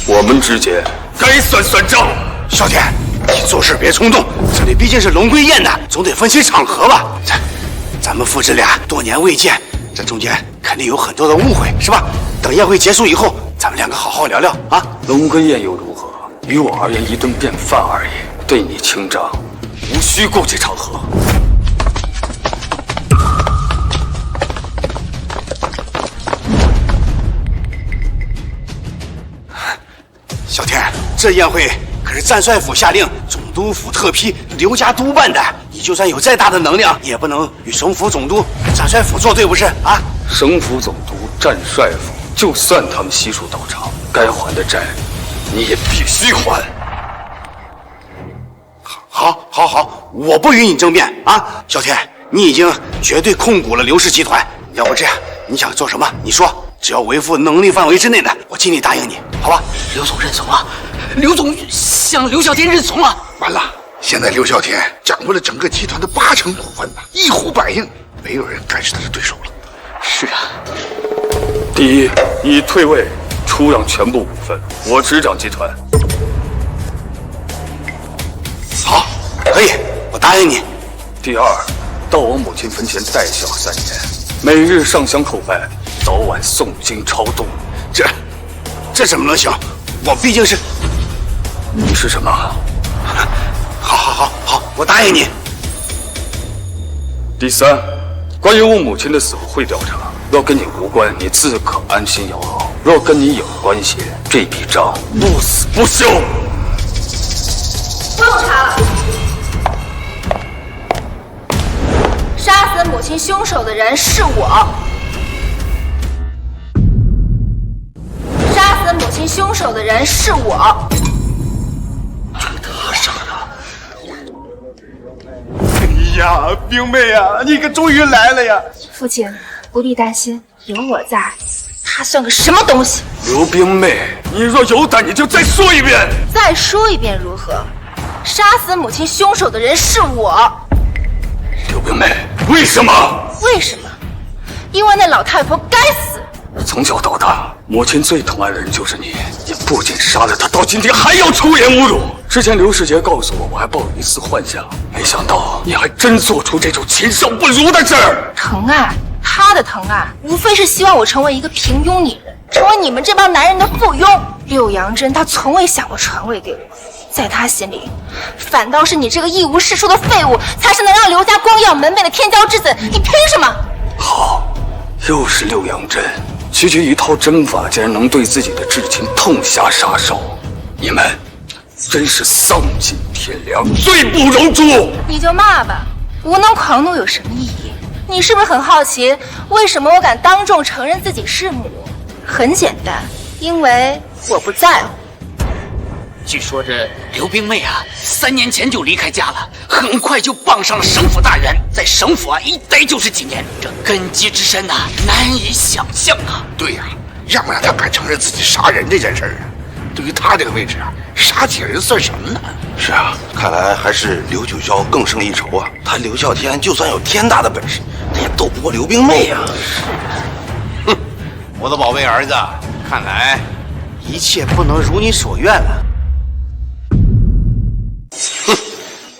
我们之间该算算账。小天，你做事别冲动，这里毕竟是龙归宴呢，总得分清场合吧。咱们父子俩多年未见，这中间肯定有很多的误会，是吧？等宴会结束以后，咱们两个好好聊聊啊。龙归宴又如何？于我而言，一顿便饭而已。对你清账，无需顾及场合。小天，这宴会可是战帅府下令，总督府特批，刘家督办的。你就算有再大的能量，也不能与省府总督、战帅府作对，不是啊？省府总督、战帅府，就算他们悉数到场，该还的债，你也必须还。好，我不与你争辩啊！小天，你已经绝对控股了刘氏集团，要不这样，你想做什么？你说。只要维护能力范围之内的，我尽力答应你，好吧？刘总认怂了，刘总向刘啸天认怂了。完了，现在刘啸天掌握了整个集团的80%股份呢，一呼百应，没有人敢是他的对手了。是啊。第一，你退位，出让全部股份，我执掌集团。好，可以，我答应你。第二，到我母亲坟前待孝3年，每日上香叩拜。早晚诵经超度，这怎么能行？我毕竟是……你是什么？好，我答应你。第三，關於我母親的死會調查，若跟你無關，你自可安心養老；若跟你有關係，這筆賬不死不休。不用查了。殺死母親兇手的人是我。母親兇手的人是我。他杀的！哎呀，冰妹啊，你可终于来了呀！父亲，不必担心，有我在，他算个什么東西？劉冰妹，你若有膽，你就再說一遍。再說一遍如何？殺死母親兇手的人是我。劉冰妹，為什麼？為什麼？因為那老太婆該死。從小到大，母親最疼愛的人就是你。你不僅殺了她，到今天還要出言侮辱。之前劉世杰告訴我，我還抱有一絲幻想，沒想到你還真做出這種禽獸不如的事兒。疼愛，他的疼愛，無非是希望我成為一個平庸女人，成為你們這幫男人的附庸。六陽真，他從未想過傳位給我，在他心裡，反倒是你這個一無是處的廢物，才是能讓劉家光耀門楣的天驕之子。你憑什麼？好，又是六陽真。區區一套針法，竟然能對自己的至親痛下殺手，你們真是喪盡天良，罪不容誅。你就罵吧，無能狂怒有什麼意義？你是不是很好奇，為什麼我敢當眾承認自己是母？很簡單，因為我不在乎。據說這劉冰妹啊，3年前就離開家了，很快就傍上了省府大員，在省府啊一待就是幾年，這根基之深啊，難以想象啊。對呀，要不然他敢承認自己殺人這件事啊？對於他這個位置啊，殺幾人算什麼呢？是啊，看來還是劉九霄更勝一籌啊。他劉嘯天就算有天大的本事，他也鬥不過劉冰妹呀。哼，我的寶貝兒子，看來一切不能如你所願了。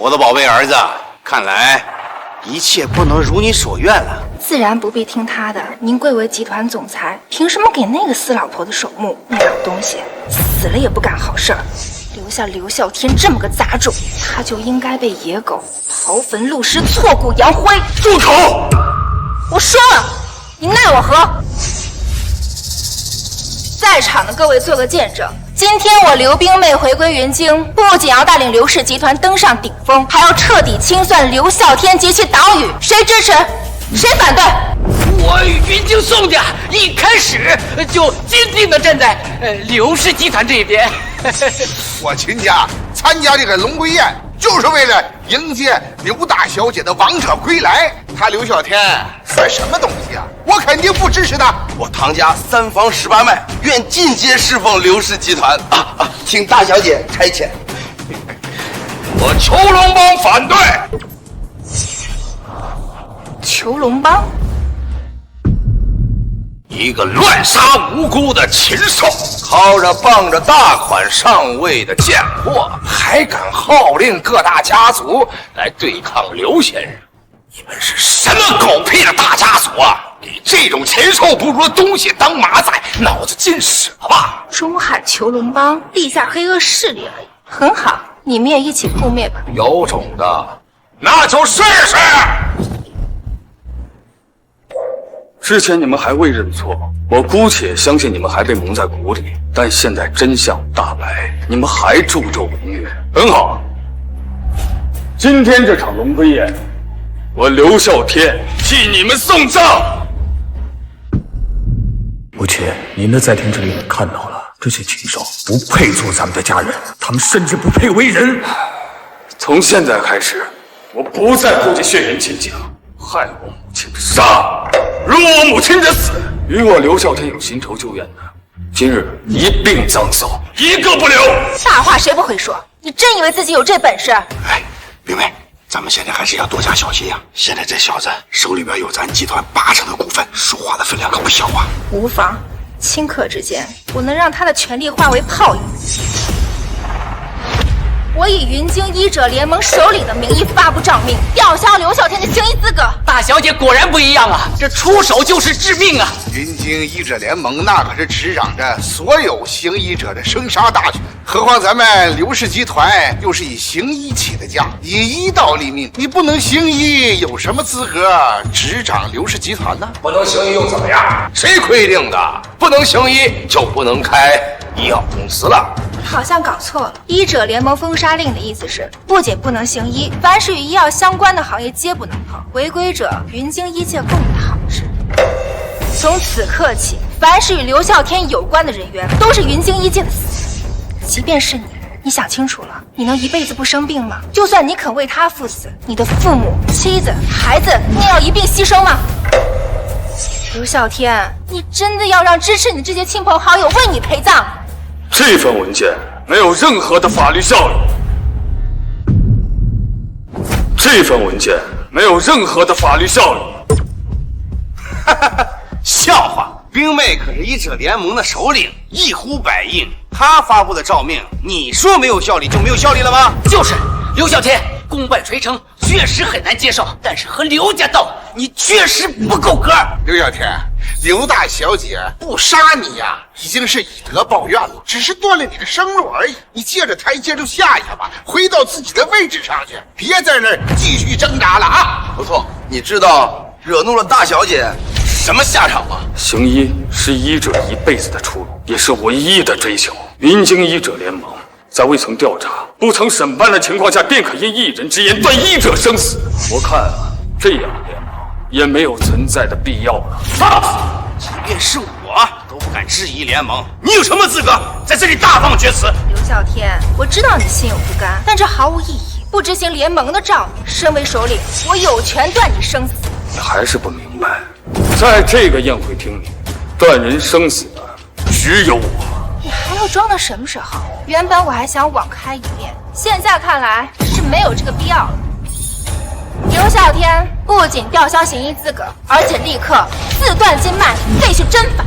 我的宝贝兒子，看來一切不能如你所願了。自然不必聽他的。您貴為集團總裁，憑什麼給那個死老婆的守墓？那老東西死了也不幹好事兒，留下劉啸天這麼個雜種，他就應該被野狗刨墳戮屍，挫骨揚灰。住口！我說了，你奈我何？在場的各位做个見證，今天我刘冰妹回歸雲京，不僅要帶領劉氏集團登上頂峰，還要徹底清算劉嘯天及其黨羽。誰支持？誰反對？我雲京宋家一開始就堅定地站在劉氏集團這邊。我秦家參加這個龍歸宴，就是為了迎接劉大小姐的王者歸來。他劉嘯天算什麼東西啊？我肯定不支持他。我唐家3房18脈，願進階侍奉劉氏集團請大小姐差遣。我囚龍幫反對。囚龍幫，一個亂殺無辜的禽獸，靠着傍着大款上位的賤貨，還敢號令各大家族來對抗劉先生。你們是什麼狗屁的大家族啊！給這種禽獸不如的東西當馬仔，腦子進屎了吧？中海囚龍幫，地下黑惡勢力而已，很好，你們也一起覆滅吧。有種的，那就試試。之前你們還未認錯，我姑且相信你們還被蒙在鼓裡，但現在真相大白，你們還助紂為虐，很好。今天這場龍歸宴，我劉嘯天替你們送葬。母親，您的在天之灵也看到了，這些禽獸不配做咱們的家人，他們甚至不配為人。從現在開始，我不再顧及血緣親情，害我母親的殺，辱我母親的死，與我劉嘯天有新仇舊怨的，今日一併葬送，一個不留。大話誰不會說？你真以為自己有這本事？哎，冰妹，咱們現在還是要多加小心呀。現在這小子手裡邊有咱集團80%的股份，說話的分量可不小啊。無妨，顷刻之間，我能讓他的權力化為泡影。我以雲京醫者聯盟首領的名義發布詔命，吊銷劉嘯天的行醫資格。大小姐果然不一樣啊，這出手就是致命啊！雲京醫者聯盟那可是執掌着所有行醫者的生殺大權，何況咱們劉氏集團又是以行醫起的家，以醫道立命，你不能行醫，有什麼資格執掌劉氏集團呢？不能行醫又怎麼樣？誰規定的？不能行醫就不能開醫藥公司了。好像搞錯了，醫者聯盟封殺令的意思是，不僅不能行醫，凡是與醫藥相關的行業皆不能碰，違規者雲京醫界共討之。從此刻起，凡是與劉嘯天有關的人員，都是雲京醫界的死。即便是你，你想清楚了，你能一輩子不生病嗎？就算你肯為他赴死，你的父母、妻子、孩子，你也要一併犧牲嗎？劉嘯天，你真的要讓支持你這些親朋好友為你陪葬？這份文件沒有任何的法律效力。這份文件沒有任何的法律效力。哈哈哈，笑話！冰妹可是醫者聯盟的首領，一呼百應。他發布的詔命，你說沒有效力就沒有效力了嗎？就是劉嘯天功敗垂成，確實很難接受。但是和劉家鬥，你確實不夠格。劉嘯天，劉大小姐不殺你呀，已經是以德報怨了，只是斷了你的生路而已。你借着台階就下一下吧，回到自己的位置上去，別在那兒繼續掙扎了啊！不錯，你知道惹怒了大小姐什麼下場嗎？行醫是醫者一輩子的出路，也是唯一的追求。雲京醫者聯盟在未曾調查、不曾審判的情況下，便可因一人之言斷醫者生死。我看這樣的聯盟也沒有存在的必要了。即便是我都不敢質疑聯盟，你有什麼資格在這裡大放厥詞？劉嘯天，我知道你心有不甘，但這毫無意義。不執行聯盟的詔命，身為首領，我有權斷你生死。你還是不明白，在這個宴會廳裡，斷人生死的只有我。你還要裝到什麼時候？原本我還想網開一面，現在看來是沒有這個必要了。劉嘯天不僅吊銷行醫資格，而且立刻自斷經脈，廢去針法。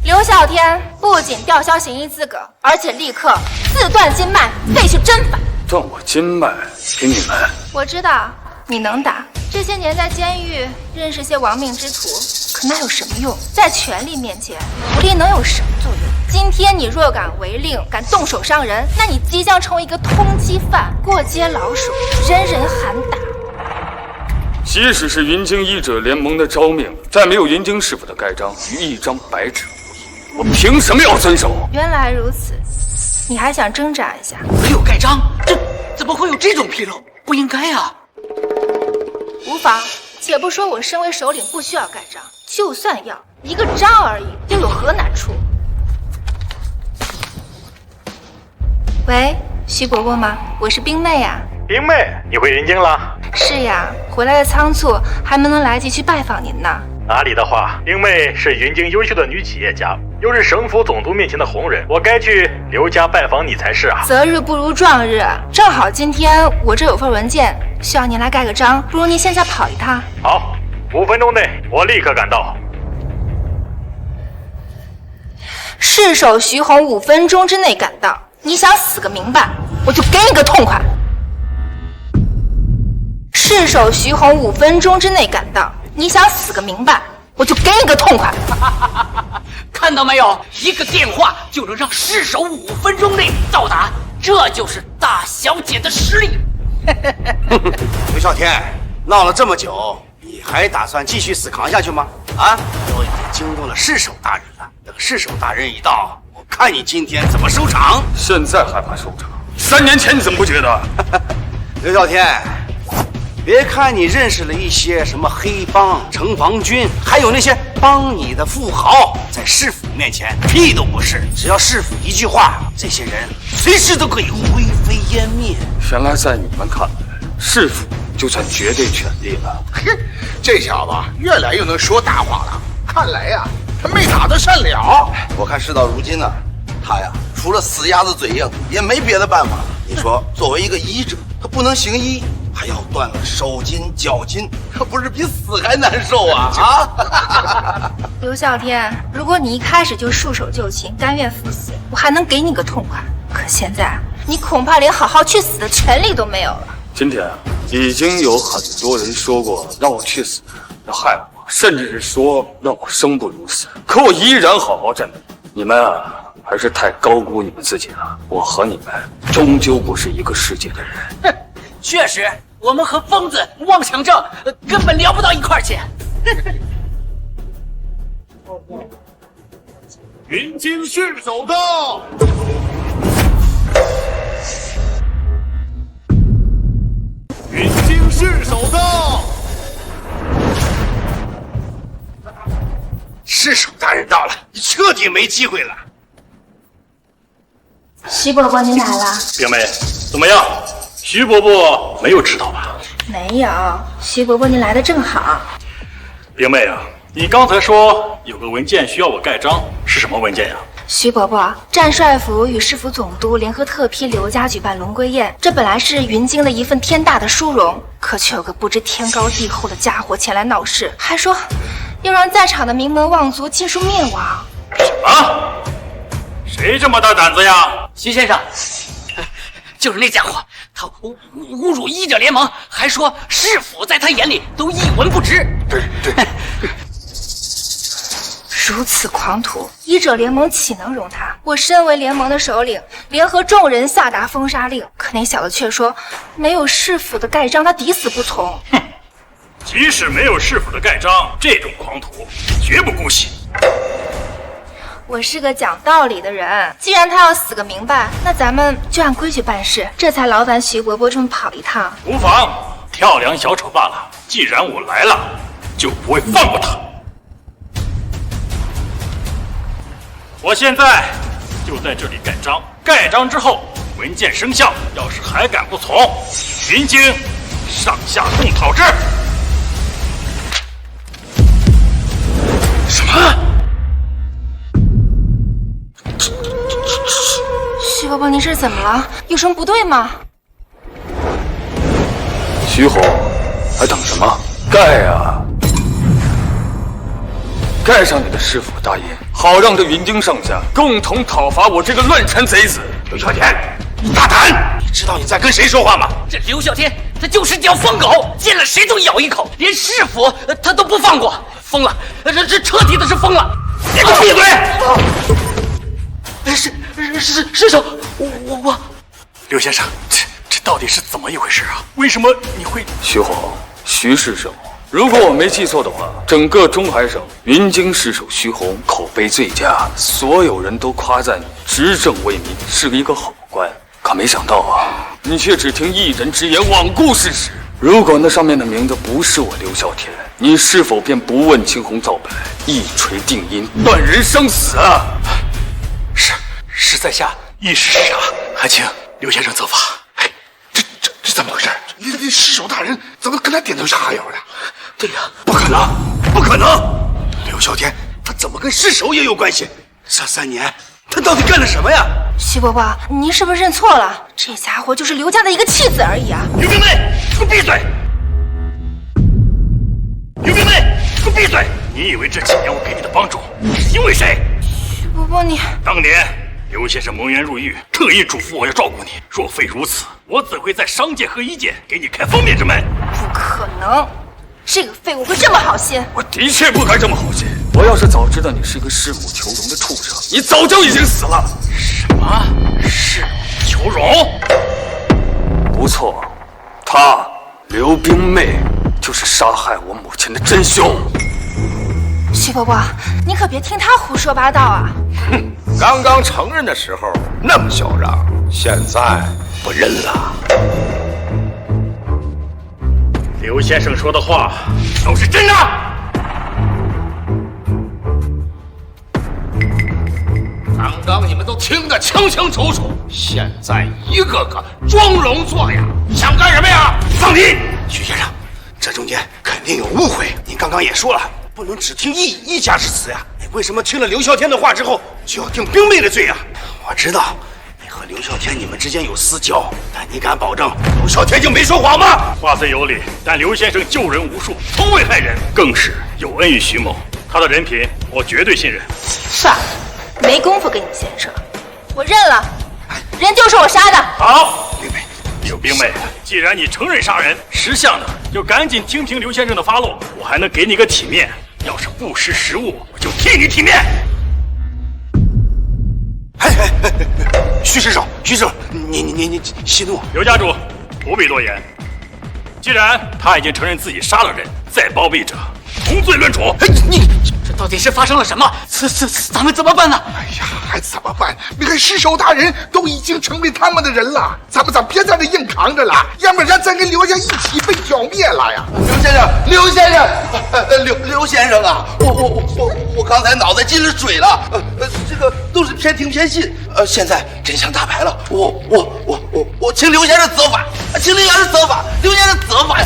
劉嘯天不僅吊銷行醫資格，而且立刻自斷經脈，廢去針法。断我筋脉给你们。我知道你能打，这些年在监狱认识些亡命之徒，可那有什么用？在权力面前，武力能有什么作用？今天你若敢违令，敢动手伤人，那你即将成为一个通缉犯、过街老鼠，人人喊打。即使是云京医者联盟的诏命，在没有云京师傅的盖章与一张白纸无异，我凭什么要遵守？原来如此，你还想挣扎一下？没有盖章，这怎么会有这种纰漏？不应该啊！无妨，且不说我身為首領不需要蓋章，就算要一個章而已，又有何難處？喂，徐伯伯嗎？我是冰妹呀。冰妹，你回云京了？是呀，回來的倉促，還沒能來及去拜訪您呢。哪裡的話，冰妹是雲京優秀的女企業家，又是省府總督面前的紅人，我該去劉家拜訪你才是啊。擇日不如撞日，正好今天我這有份文件，需要您來蓋個章，不如您現在跑一趟。好，5分鐘內我立刻趕到。市首徐弘5分鐘之內趕到，你想死個明白，我就給你個痛快。市首徐弘5分鐘之內趕到，你想死個明白，我就給你個痛快。看到沒有，一個電話就能讓市首5分鐘內到達，這就是大小姐的實力。劉少天，鬧了這麼久，你還打算繼續死扛下去嗎？啊，都已經驚動了市首大人了，等市首大人一到，我看你今天怎麼收場。現在還怕收場？3年前你怎麼不覺得？劉少天，別看你認識了一些什麼黑幫、城防軍，還有那些幫你的富豪，在市府面前屁都不是。只要市府一句話，這些人隨時都可以灰飛煙滅。原來在你們看來，市府就算絕對權力了。哼，這小子越來越能說大話了。看來呀，他沒打得善了。我看事到如今呢，他呀，除了死鴨子嘴硬，也沒別的辦法。你說，作為一個醫者，他不能行醫，還要斷了手筋腳筋，可不是比死還難受啊！啊！劉少天，如果你一開始就束手就擒，甘願赴死，我還能給你個痛快。可現在，你恐怕連好好去死的權利都沒有了。今天啊，已經有很多人說過讓我去死，要害我，甚至是說讓我生不如死。可我依然好好站着。你們啊，還是太高估你們自己了。我和你們終究不是一個世界的人。哼，確實，我們和瘋子、妄想症根本聊不到一塊兒去。雲京市首到。雲京市首到。市首大人到了，你徹底沒機會了。徐伯伯，您來了。冰妹，怎麼樣？徐伯伯沒有遲到吧？沒有，徐伯伯您來得正好。冰妹啊，你剛才說有個文件需要我蓋章，是什麼文件呀？徐伯伯，戰帥府與市府總督聯合特批劉家舉辦龍歸宴，這本來是雲京的一份天大的殊榮，可卻有個不知天高地厚的家伙前來鬧事，還說要讓在場的名門望族盡數滅亡。什麼？誰這麼大膽子呀？徐先生，就是那家伙，他侮辱醫者聯盟，還說市府在他眼裡都一文不值。對。如此狂徒，醫者聯盟豈能容他？我身為聯盟的首領，聯合眾人下達封殺令，可那小子卻說沒有市府的蓋章，他抵死不從。哼，即使沒有市府的蓋章，這種狂徒絕不姑息。我是個講道理的人，既然他要死個明白，那咱們就按規矩辦事，這才勞煩徐伯伯這麼跑一趟。無妨，跳梁小丑罷了。既然我來了，就不會放過他。我現在就在這裡蓋章，蓋章之後文件生效，要是還敢不從，雲京上下共討之。什麼？徐伯伯，您是怎麼了？有什麼不對嗎？徐弘，還等什麼？蓋啊！蓋上你的市府大印，好讓這雲京上下共同討伐我這個亂臣賊子。劉小天，你大膽！你知道你在跟誰說話嗎？这劉啸天他就是条疯狗，見了誰都咬一口，連師傅他都不放過，瘋了，這徹底的是瘋了！你給我閉嘴！師兄，我刘先生，這到底是怎麼一回事啊？為什麼你會？徐弘，徐师生，如果我沒記錯的話，整個中海省雲京師首徐弘口碑最佳，所有人都誇讚你執政為民，是個一個好官。可沒想到啊，你卻只聽一人之言，罔顧事實。如果那上面的名字不是我劉嘯天，你是否便不問青紅皂白，一錘定音，斷人生死啊？是在下一时失察，还請刘先生责罚。哎，这怎么回事？你师首大人怎么跟他点头哈腰的？对呀，不可能，不可能！刘啸天他怎么跟师首也有关系？这3年他到底干了什么呀？徐伯伯，您是不是认错了？这家伙就是刘家的一个弃子而已啊！刘冰妹，给我闭嘴！刘冰妹，给我闭嘴！你以为这几年我给你的帮助是因為誰？徐伯伯，你當年劉先生蒙冤入獄，特意囑咐我要照顧你。若非如此，我怎會在商界和醫界給你開方便之門？不可能，這個廢物會這麼好心？我的確不該這麼好心。我要是早知道你是個弒母求榮的畜生，你早就已經死了。什麼？弒母求榮？不錯，他劉冰妹就是殺害我母親的真兇。徐伯伯，你可別聽他胡說八道啊！哼，剛剛承認的時候那麼囂張，現在不認了。劉先生說的話都是真的。剛剛你們都聽得清清楚楚，現在一個個裝聾作啞，想幹什麼呀？放屁！徐先生，這中間肯定有誤會。您剛剛也說了，不能只聽一家之詞呀。你為什麼聽了劉嘯天的話之後，就要定冰妹的罪呀？我知道你和劉嘯天你們之間有私交，但你敢保證劉嘯天就沒說謊嗎？話雖有理，但劉先生救人無數，從未害人，更是有恩於徐某。他的人品我絕對信任。算了，沒工夫跟你閒扯，我認了，人就是我殺的。好，劉冰妹，既然你承認殺人，識相的就趕緊聽聽劉先生的發落，我還能給你個體面。要是不識時務，我就替你體面。徐師首，你息怒。劉家主，不必多言。既然他已經承認自己殺了人，再包庇者，同罪論處。你這到底是發生了什麼？咱們怎麼辦呢？哎呀，還怎麼辦？你看師首大人都已經成為他們的人了，咱們別在這硬扛着了，要不然咱跟劉家一起被剿滅了呀！劉先生啊，我剛才腦袋進了水了，這個都是偏聽偏信，現在真相大白了，我請劉先生責罰，請劉先生責罰，劉先生責罰，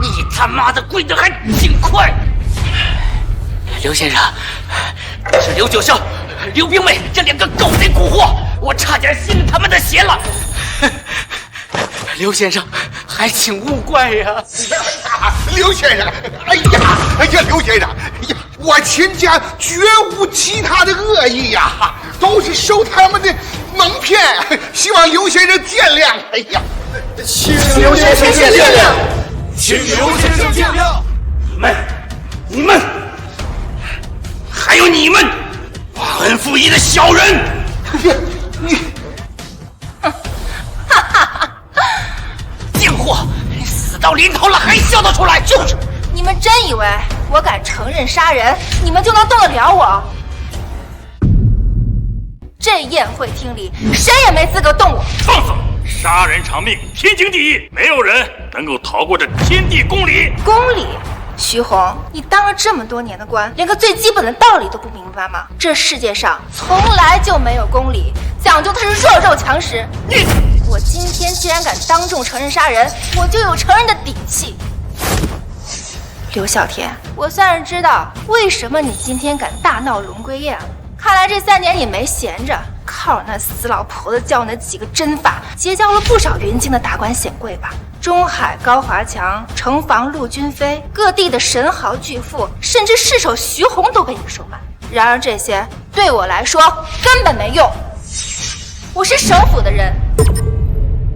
你他媽的跪得還挺快！劉先生，是劉九霄、劉冰妹這兩個狗賊蠱惑，我差點信了他們的邪了。劉先生，還請勿怪呀！劉先生，哎呀，劉先生，我秦家絕無其他的惡意呀，都是受他們的蒙騙，希望劉先生見諒。哎呀，請劉先生見諒，請劉先生見諒。你們，還有你們，忘恩負義的小人！你，賤貨，死到臨頭了還笑得出來？就是，你們真以為我敢承認殺人，你們就能動得了我？這宴會廳裡，誰也沒資格動我。放肆！殺人償命，天經地義，沒有人能夠逃過這天地公理。公理？徐弘，你當了這麼多年的官，連個最基本的道理都不明白嗎？這世界上從來就沒有公理，講究的是弱肉強食。我今天既然敢當眾承認殺人，我就有承認的底氣。劉嘯天，我算是知道為什麼你今天敢大鬧龍歸宴了。看來這3年你沒閒着，靠着那死老婆子教那幾個針法，結交了不少雲京的達官顯貴吧？中海高華強、城防陸軍飛，各地的神豪巨富，甚至世首徐弘都被你收買。然而這些對我來說根本沒用。我是省府的人，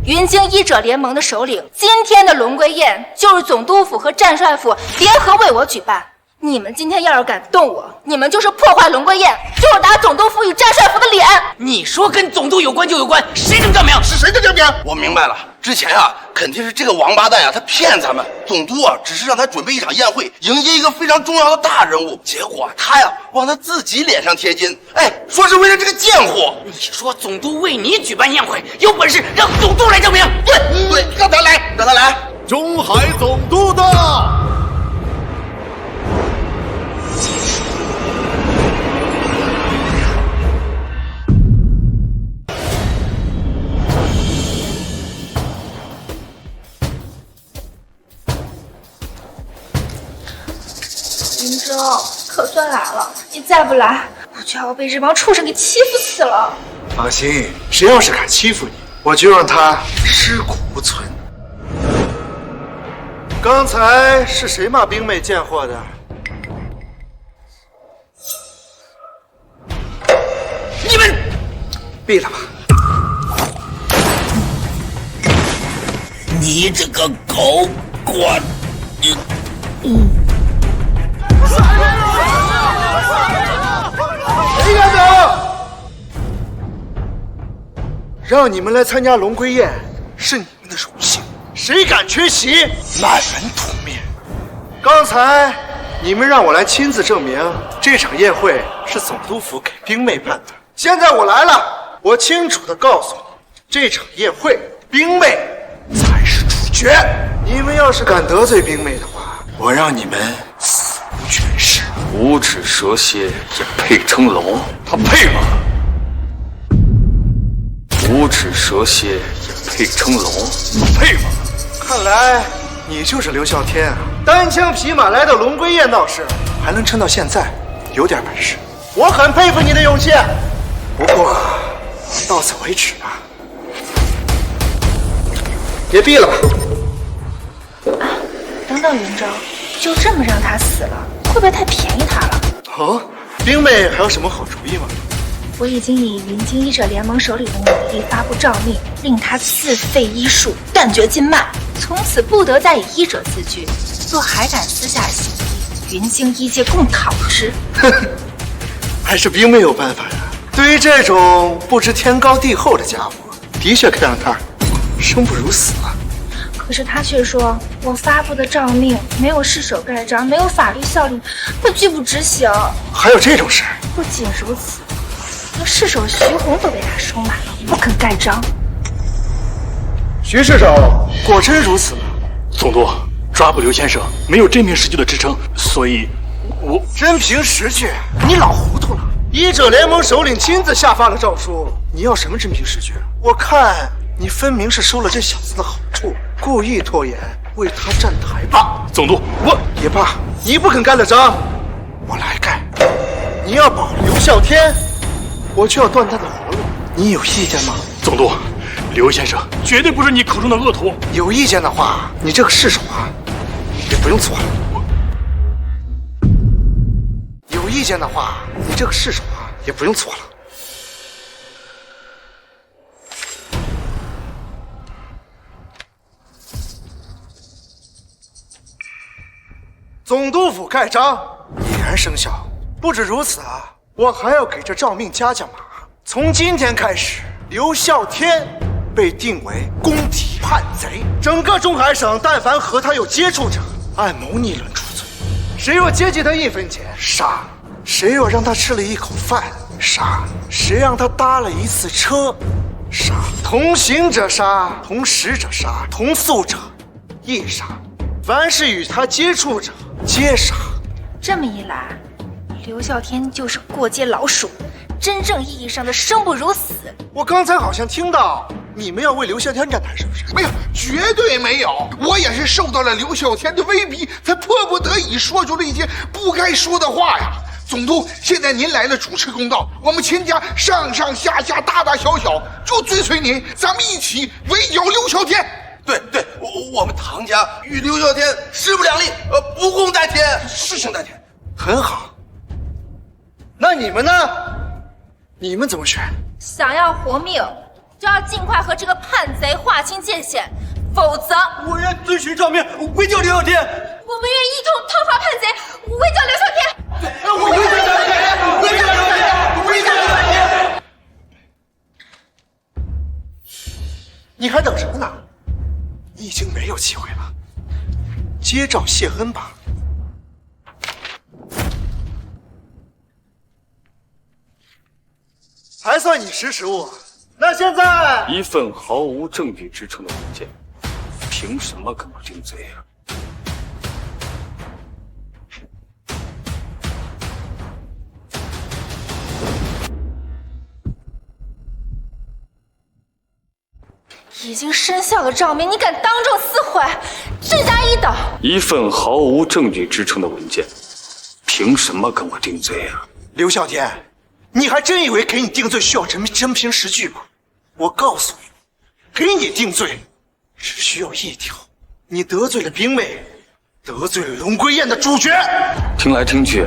云京医者聯盟的首領，今天的龍歸宴就是總督府和戰帥府聯合為我舉辦。你們今天要是敢動我，你們就是破壞龍歸宴，就是打總督府與戰帥府的臉。你說跟總督有關就有關，誰能證明？是谁的證明？我明白了，之前啊，肯定是這個王八蛋呀，他騙咱們。總督啊，只是讓他準備一場宴會，迎接一個非常重要的大人物，結果他呀往他自己臉上貼金，哎，說是為了這個賤貨。你說總督為你舉辦宴會，有本事讓總督來證明。对，讓他來，讓他來。中海總督到。云峥，可算来了！你再不来，我就要被这帮畜生给欺负死了。放心，谁要是敢欺負你，我就让他尸骨无存。刚才是谁骂兵妹贱貨的？你们闭了吧！你这个狗官！谁敢走？让你们来参加龙歸宴是你們的榮幸，誰敢缺席，滿門屠滅。剛才你們讓我來親自證明這場宴會是總督府給兵妹辦的，現在我來了，我清楚地告訴你，這場宴會兵妹才是主角。你們要是敢得罪兵妹的話，我讓你們死無全屍。五指蛇蠍也配稱龍？他配嗎？五指蛇蠍也配稱龍？他配嗎？看來你就是劉啸天啊！單槍匹馬來到龍歸宴鬧事，還能撐到現在，有點本事。我很佩服你的勇氣。不過到此為止吧。別閉了吧。等等，雲峥，就這麼讓他死了，會不會太便宜他了？哦，兵妹還有什麼好主意嗎？我已經以雲京醫者聯盟首領的名義發布詔命，令他自廢醫術，斷絕經脈，從此不得再以醫者自居。若還敢私下行醫，雲京醫界共討之。還是兵妹有辦法呀。對於這種不知天高地厚的家伙，的確可以讓他生不如死了。可是他卻說我發布的詔命沒有誓守蓋章，沒有法律效力，會拒不執行。還有這種事？不僅如此，連市首徐弘都被他收買了，不肯蓋章。徐市首果真如此嗎？总督，抓捕劉先生沒有真憑實據的支撐，所以我真憑實據？你老糊塗了！醫者聯盟首領親自下發了詔書，你要什麼真憑實據？我看你分明是收了這小子的好處，故意拖延，為他站台吧。總督，我也罷，你不肯蓋了章，我來蓋。你要保劉嘯天，我就要斷他的活路，你有意見嗎？總督，劉先生絕對不是你口中的惡徒。有意見的話，你這個市首啊，也不用做了。有意見的話，你這個市首啊，也不用做了。總督府蓋章，已然生效。不止如此啊，我還要給這詔命加碼。從今天開始，劉嘯天被定為公敵叛賊，整個中海省但凡和他有接觸者，按謀逆論處罪。誰若接濟他一分錢，殺；誰若讓他吃了一口飯，殺；誰讓他搭了一次車，殺。同行者殺，同食者殺，同宿者亦殺。凡是與他接觸者，皆殺。這麼一來，劉嘯天就是過街老鼠，真正意義上的生不如死。我剛才好像聽到你們要為劉嘯天站台，是不是？沒有，絕對沒有。我也是受到了劉嘯天的威逼，才迫不得已說出了一些不該說的話呀。總督，現在您來了，主持公道，我們秦家上上下下大大小小就追隨您，咱們一起圍剿劉嘯天。對，我們唐家與劉嘯天勢不兩立，不共戴天，勢勝戴天。很好。那你們呢？你們怎麼選？想要活命，就要尽快和这个叛贼划清界限，否则我愿遵循诏命，围剿刘啸天。我们愿一同讨伐叛贼，围剿刘啸天。我围剿刘啸天，围剿刘啸天，围剿刘啸天。你还等什么呢？你已经没有机会了，接诏谢恩吧。还算你识时务。那现在，一份毫无证据支撑的文件，凭什么跟我定罪啊？已经生效的诏命，你敢当众撕毁，罪加一等。一份毫无证据支撑的文件，凭什么跟我定罪啊？刘啸天，你还真以为给你定罪需要真凭实据吗？我告诉你，给你定罪只需要一条：你得罪了冰妹，得罪了龙归宴的主角。听来听去，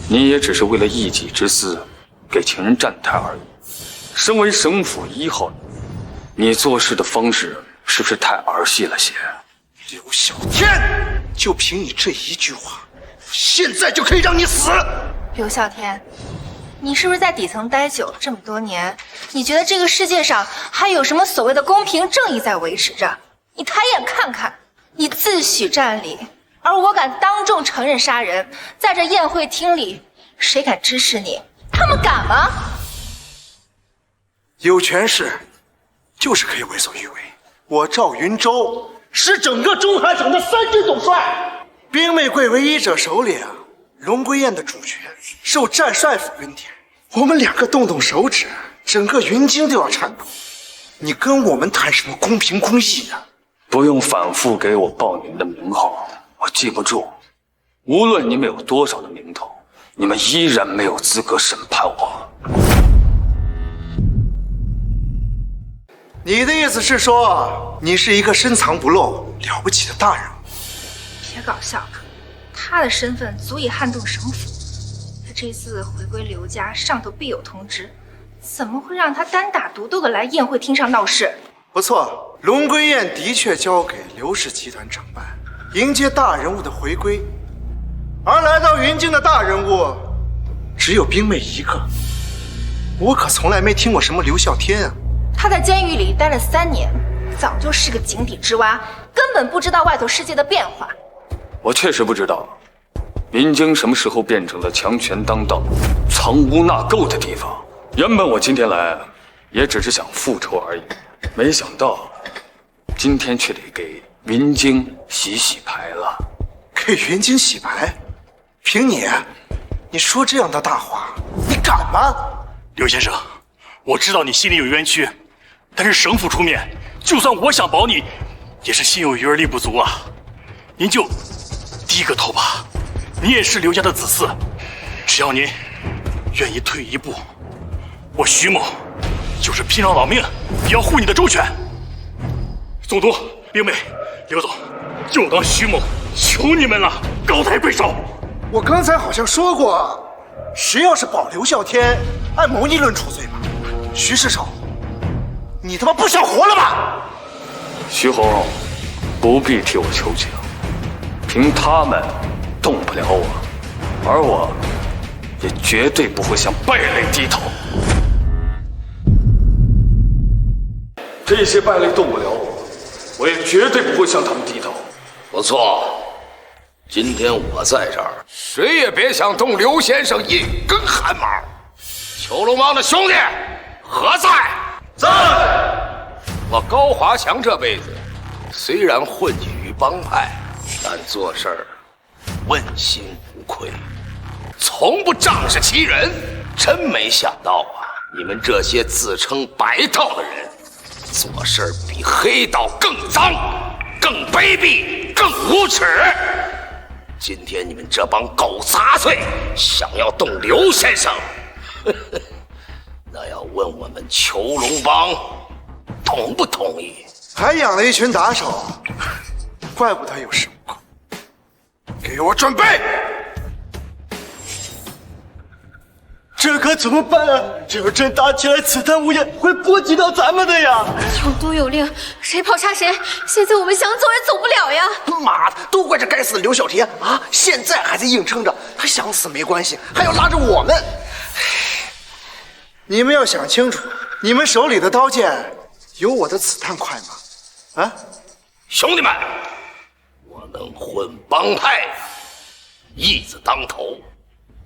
你也只是为了一己之私，给情人站台而已。身为省府1号人，你做事的方式是不是太儿戏了些？刘啸天，就凭你这一句话，现在就可以让你死。刘啸天，你是不是在底层待久了这么多年？你觉得这个世界上还有什么所谓的公平正义在维持着？你抬眼看看，你自诩占理，而我敢当众承認殺人，在這宴會廳裡，誰敢支持你？他們敢嗎？有權勢就是可以為所欲為。我趙雲舟是整個中海省的3軍總帥，冰妹貴為醫者首領，龍歸宴的主權受戰帥府恩典。我們2個動手指，整個雲京都要顫抖。你跟我們談什麼公平公義呢？不用反覆給我報你們的名號，我記不住。無論你們有多少的名頭，你們依然沒有資格審判我。你的意思是說，你是一個深藏不露、了不起的大人物？別搞笑了，他的身份足以撼動省府。他這次回歸劉家，上頭必有通知，怎麼會讓他單打獨鬥的來宴會廳上鬧事？不錯，龍歸宴的確交給劉氏集團承辦，迎接大人物的回歸。而來到雲京的大人物，只有冰妹一個。我可從來沒聽過什麼劉嘯天啊。他在監獄裡待了3年，早就是個井底之蛙，根本不知道外頭世界的變化。我確實不知道，雲京什麼時候變成了強權當道、藏污納垢的地方。原本我今天來，也只是想復仇而已，沒想到今天卻得給雲京洗洗牌了。給雲京洗牌？憑你說這樣的大話，你敢嗎？劉先生，我知道你心裡有冤屈，但是省府出面，就算我想保你，也是心有餘而力不足啊。您就低個頭吧，你也是劉家的子嗣，只要您願意退一步，我徐某就是拼上老命也要護你的周全。總督、冰妹、劉總，就當徐某求你們了，高抬貴手。我剛才好像說過，誰要是保劉嘯天，按謀逆論處罪吧。徐世首，你他媽不想活了吧？徐紅，不必替我求情，憑他們動不了我，而我也絕對不會向敗類低頭。這些敗類動不了我也絕對不會向他們低頭。不錯，今天我在這兒，誰也別想動劉先生一根汗毛。虬龍幫的兄弟何在？在。我高華強這輩子雖然混跡於幫派，但做事兒問心無愧，從不仗勢欺人。真沒想到啊，你們這些自稱白道的人，做事比黑道更髒、更卑鄙、更無恥。今天你們這幫狗雜碎想要動劉先生，那要問我們虬龍幫同不同意？還養了一群打手，怪不得有恃無恐。給我準備！这可怎麼辦啊？這要真打起來，此貪污煙會波及到咱們的呀！有督有令，誰跑殺誰。現在我們想走也走不了呀！媽的，都怪這該死的劉小天啊！現在還在硬撐着，他想死沒關係，還要拉着我們。你們要想清楚，你們手裡的刀劍有我的子彈快嗎？啊，兄弟們，我们混帮派，义字當頭。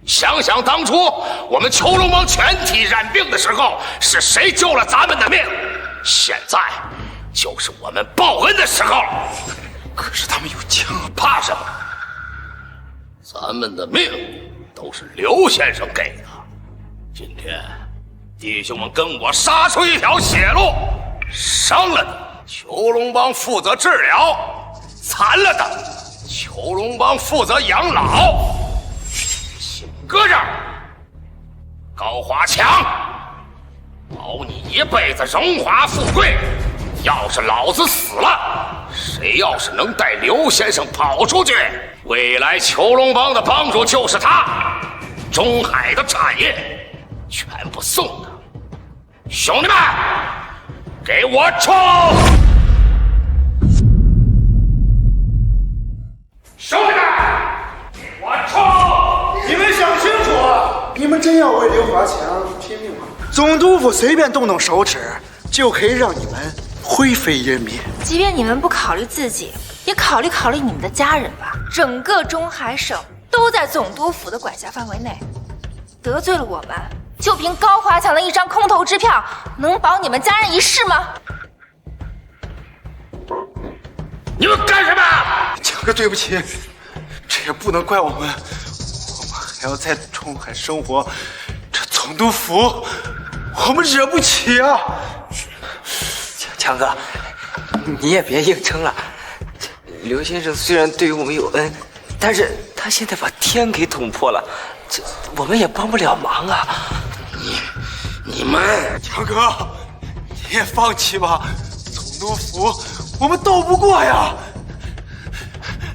想想當初我們囚龍幫全體染病的時候，是誰救了咱們的命？現在就是我們報恩的時候。可是他們有槍，怕什麼？咱們的命都是劉先生給的。今天弟兄們跟我殺出一條血路，傷了的囚龍幫負責治療，殘了的囚龍幫負責養老。擱着，高華強，保你一輩子榮華富貴。要是老子死了，誰要是能帶劉先生跑出去，未來囚龍幫的幫主就是他，中海的產業全部送他。兄弟們，給我衝！兄弟們，給我衝！你們想清楚啊！你们真要为刘華強拼命嗎？總督府隨便動動手指，就可以讓你們灰飛煙滅。即便你們不考慮自己，也考慮你們的家人吧。整個中海省都在總督府的管轄範圍內，得罪了我們，就憑高華強的一張空頭支票，能保你們家人一世嗎？你們幹什麼？強哥，對不起，這也不能怪我們。還要在中海生活，這總督府我們惹不起啊！強哥，你也別硬撐了。劉先生雖然對於我們有恩，但是他現在把天給捅破了，這我們也幫不了忙啊。你們，強哥，你也放棄吧，總督府我們鬥不過呀。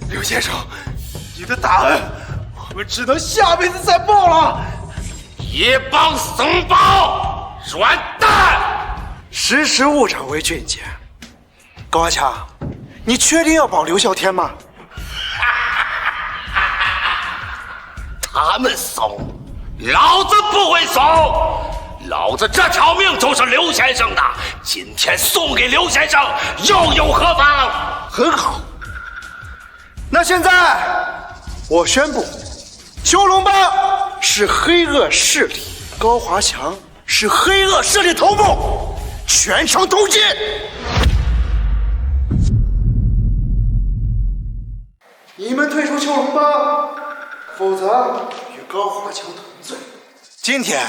劉先生，你的大恩我們只能下輩子再報了。一幫怂包，軟蛋！識時務者為俊傑。高華強，你確定要保劉嘯天嗎？他們慫，老子不會慫。老子這條命就是劉先生的，今天送給劉先生，又有何妨？很好。那現在我宣布，囚龍幫是黑惡勢力，高華強是黑惡勢力頭目，全城通緝。你們退出囚龍幫，否則與高華強同罪。今天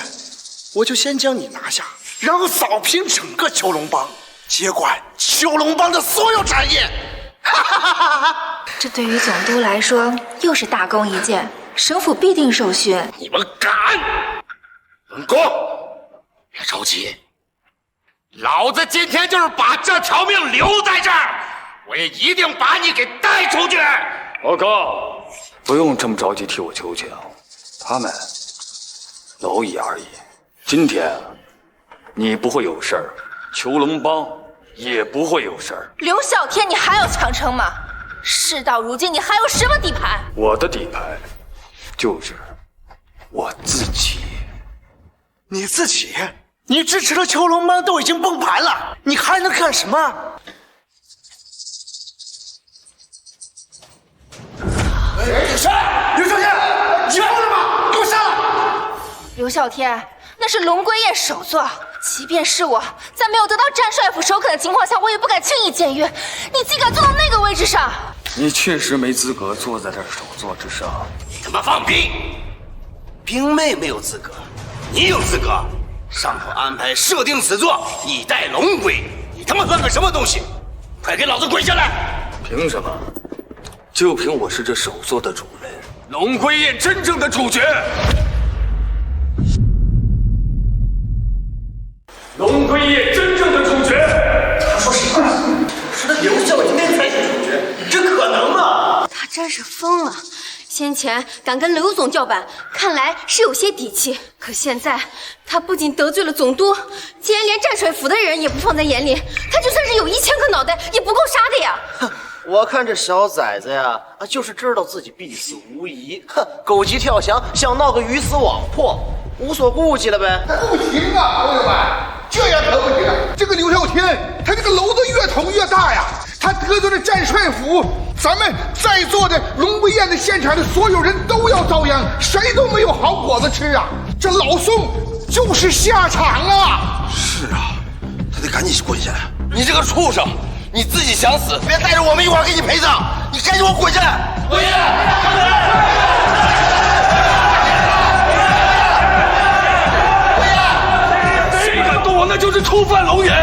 我就先將你拿下，然後掃平整個囚龍幫，接管囚龍幫的所有產業。哈哈哈哈哈！這對於總督來說又是大功一件，省府必定受勳。你們敢！文公，別着急，老子今天就是把這條命留在這兒，我也一定把你給帶出去。報告，不用這麼着急替我求情，他們螻蟻而已。今天你不會有事兒，囚龍幫也不會有事兒。劉嘯天，你還要強撐嗎？事到如今，你還有什麼底盤？我的底盤就是我自己。你自己？你支持的囚龍幫都已經崩盤了，你還能幹什麼？劉嘯天，你瘋了嗎？給我下來！劉嘯天，那是龍歸雁首座，即便是我在沒有得到戰帥府首肯的情況下，我也不敢輕易僭越。你竟敢坐到那個位置上！你確實沒資格坐在這首座之上。你他媽放屁！冰妹沒有資格，你有資格。上頭安排設定此座，以待龍歸。你他媽算個什麼東西？快給老子跪下來！憑什麼？就憑我是這首座的主人，龍歸雁真正的主角。龍歸雁真正的主角。他說什麼？說的劉嘯天才是主角，這可能嗎？他真是瘋了！先前敢跟刘总叫板，看来是有些底气。可现在他不仅得罪了总督，竟然连战帅府的人也不放在眼里。他就算是有1000颗脑袋，也不够杀的呀！哼，我看这小崽子呀，就是知道自己必死无疑，哼，狗急跳墙，想闹个鱼死网破，无所顾忌了呗。不行啊，朋友们，这样可不行。这个刘啸天，他这个篓子越捅越大呀。他得罪了战帅府，咱们在座的龙归宴的现场的所有人都要遭殃，谁都没有好果子吃啊！这老宋就是下场啊！是啊，他得赶紧滚下来。你这个畜生，你自己想死，别带着我们一块儿给你陪葬！你赶紧给我滚下来！滚下来！谁敢动我，那就是触犯龙颜。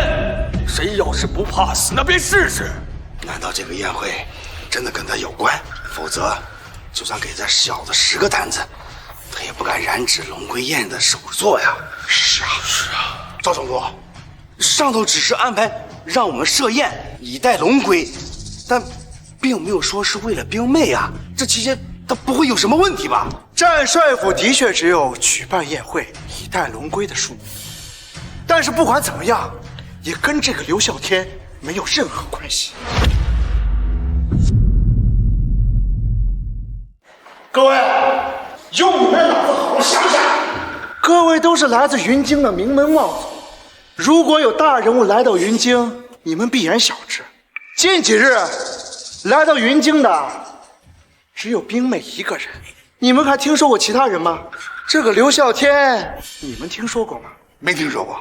谁要是不怕死，那便試試。难道这個宴會真的跟他有關？否則，就算給這小子10個膽子，他也不敢染指龍歸宴的首座呀。是啊，趙總督，上頭只是安排讓我們設宴以待龍歸，但並沒有說是為了兵魅啊。這期間他不會有什麼問題吧？戰帥府的確只有舉辦宴會以待龍歸的數目，但是不管怎麼樣，也跟這個劉嘯天沒有任何關係。各位，用你們腦子好好想想。各位都是來自雲京的名門望族，如果有大人物來到雲京，你們必然曉之。近幾日來到雲京的只有兵魅1個人，你們還聽說過其他人嗎？這個劉嘯天，你們聽說過嗎？沒聽說過。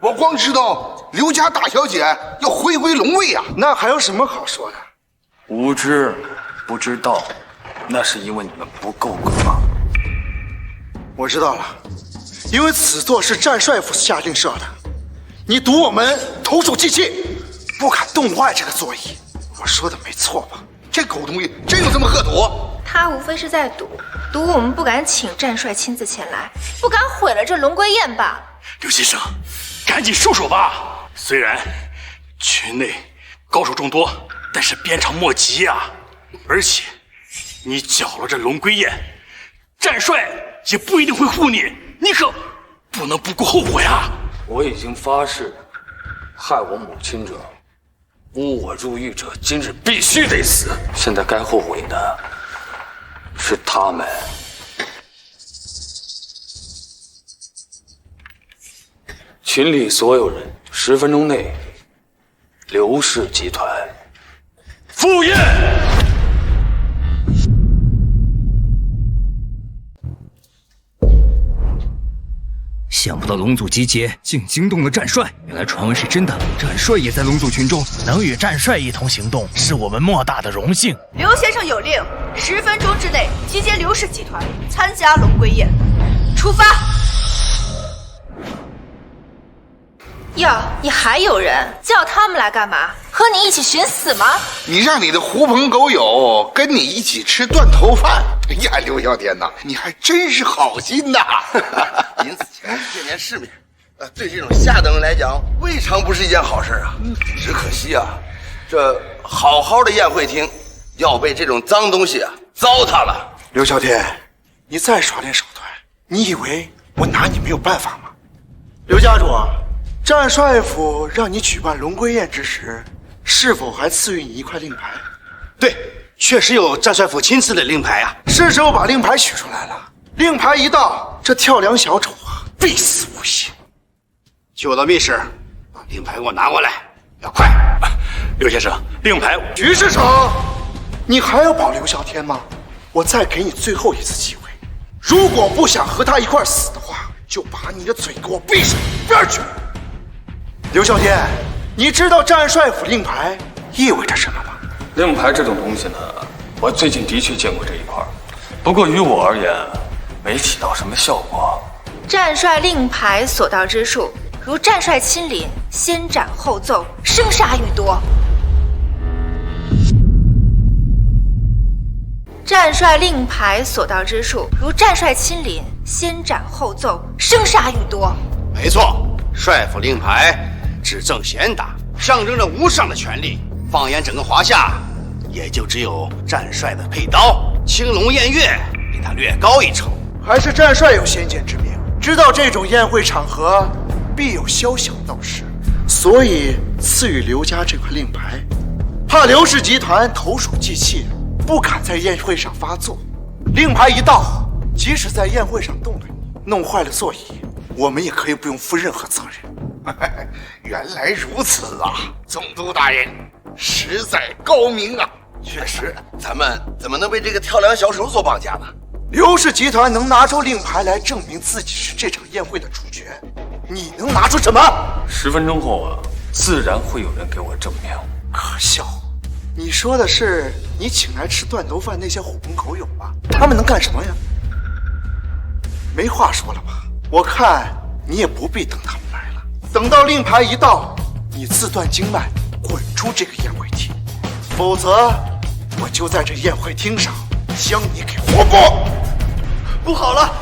我光知道劉家大小姐要回歸龍位啊，那還有什麼好說的？無知，不知道，那是因為你們不夠格。我知道了，因為此座是戰帥府下令設的，你堵我們投鼠忌器，不敢動壞這個座椅。我說的沒錯吧？這狗東西真有這麼惡毒？他無非是在賭我們不敢請戰帥親自前來，不敢毀了這龍歸宴吧。劉先生，趕緊收手吧！雖然群內高手眾多，但是鞭長莫及呀。而且你攪了這龍歸宴，戰帥也不一定會護你，你可不能不顧後果呀！我已經發誓，害我母親者，誣我入獄者，今日必須得死。現在該後悔的是他們。群裡所有人，10分鐘內，劉氏集團赴宴。想不到龍族集結竟驚動了戰帥，原來傳聞是真的。戰帥也在龍族群中，能與戰帥一同行動，是我們莫大的榮幸。劉先生有令，10分鐘之內集結劉氏集團參加龍歸宴，出發。喲，你還有人叫他們來幹嘛？和你一起尋死嗎？你讓你的狐朋狗友跟你一起吃斷頭飯。哎呀，劉嘯天吶，你還真是好心吶！臨死前見見世面，對這種下等人來講，未嘗不是一件好事啊。只可惜啊，這好好的宴會廳要被這種髒東西糟蹋了。劉嘯天，你再耍點手段，你以為我拿你沒有辦法嗎？劉家主，戰帥府讓你舉辦龍歸宴之時，是否還賜予你一塊令牌？對，確實有戰帥府親賜的令牌啊。是時候把令牌取出來了。令牌一到，這跳梁小丑啊，必死無疑。就我的密室，把令牌給我拿過來，要快！劉先生，令牌。徐市長，你還要保劉嘯天嗎？我再給你最後一次機會，如果不想和他一塊死的話，就把你的嘴給我閉上，一邊去！劉嘯天，你知道戰帥府令牌意味着什麼嗎？令牌這種東西呢，我最近的確見過這一塊，不過於我而言，沒起到什麼效果。戰帥令牌所到之處，如戰帥親臨，先斬後奏，生殺予奪。戰帥令牌所到之處，如戰帥親臨，先斬後奏，生殺予奪。沒錯，帥府令牌只正賢達，象徵着無上的權力。放眼整個華夏，也就只有戰帥的佩刀青龍偃月比他略高一筹。还是战帅有先见之明，知道这种宴会场合必有宵小闹事，所以赐予刘家这块令牌，怕刘氏集团投鼠忌器，不敢在宴会上发作。令牌一到，即使在宴会上动了你，弄壞了座椅，我們也可以不用負任何責任。原來如此啊，總督大人實在高明啊！確實，咱們怎麼能被這個跳梁小丑所綁架呢？劉氏集團能拿出令牌來證明自己是這場宴會的主角，你能拿出什麼？10分鐘後啊，自然會有人給我證明。可笑！你說的是你請來吃斷頭飯那些狐朋狗友吧？他們能幹什麼呀？沒話說了吧？我看你也不必等他們來了，等到令牌一到，你自斷經脈，滾出這個宴會廳，否則我就在這宴會廳上將你給活剥！不好了，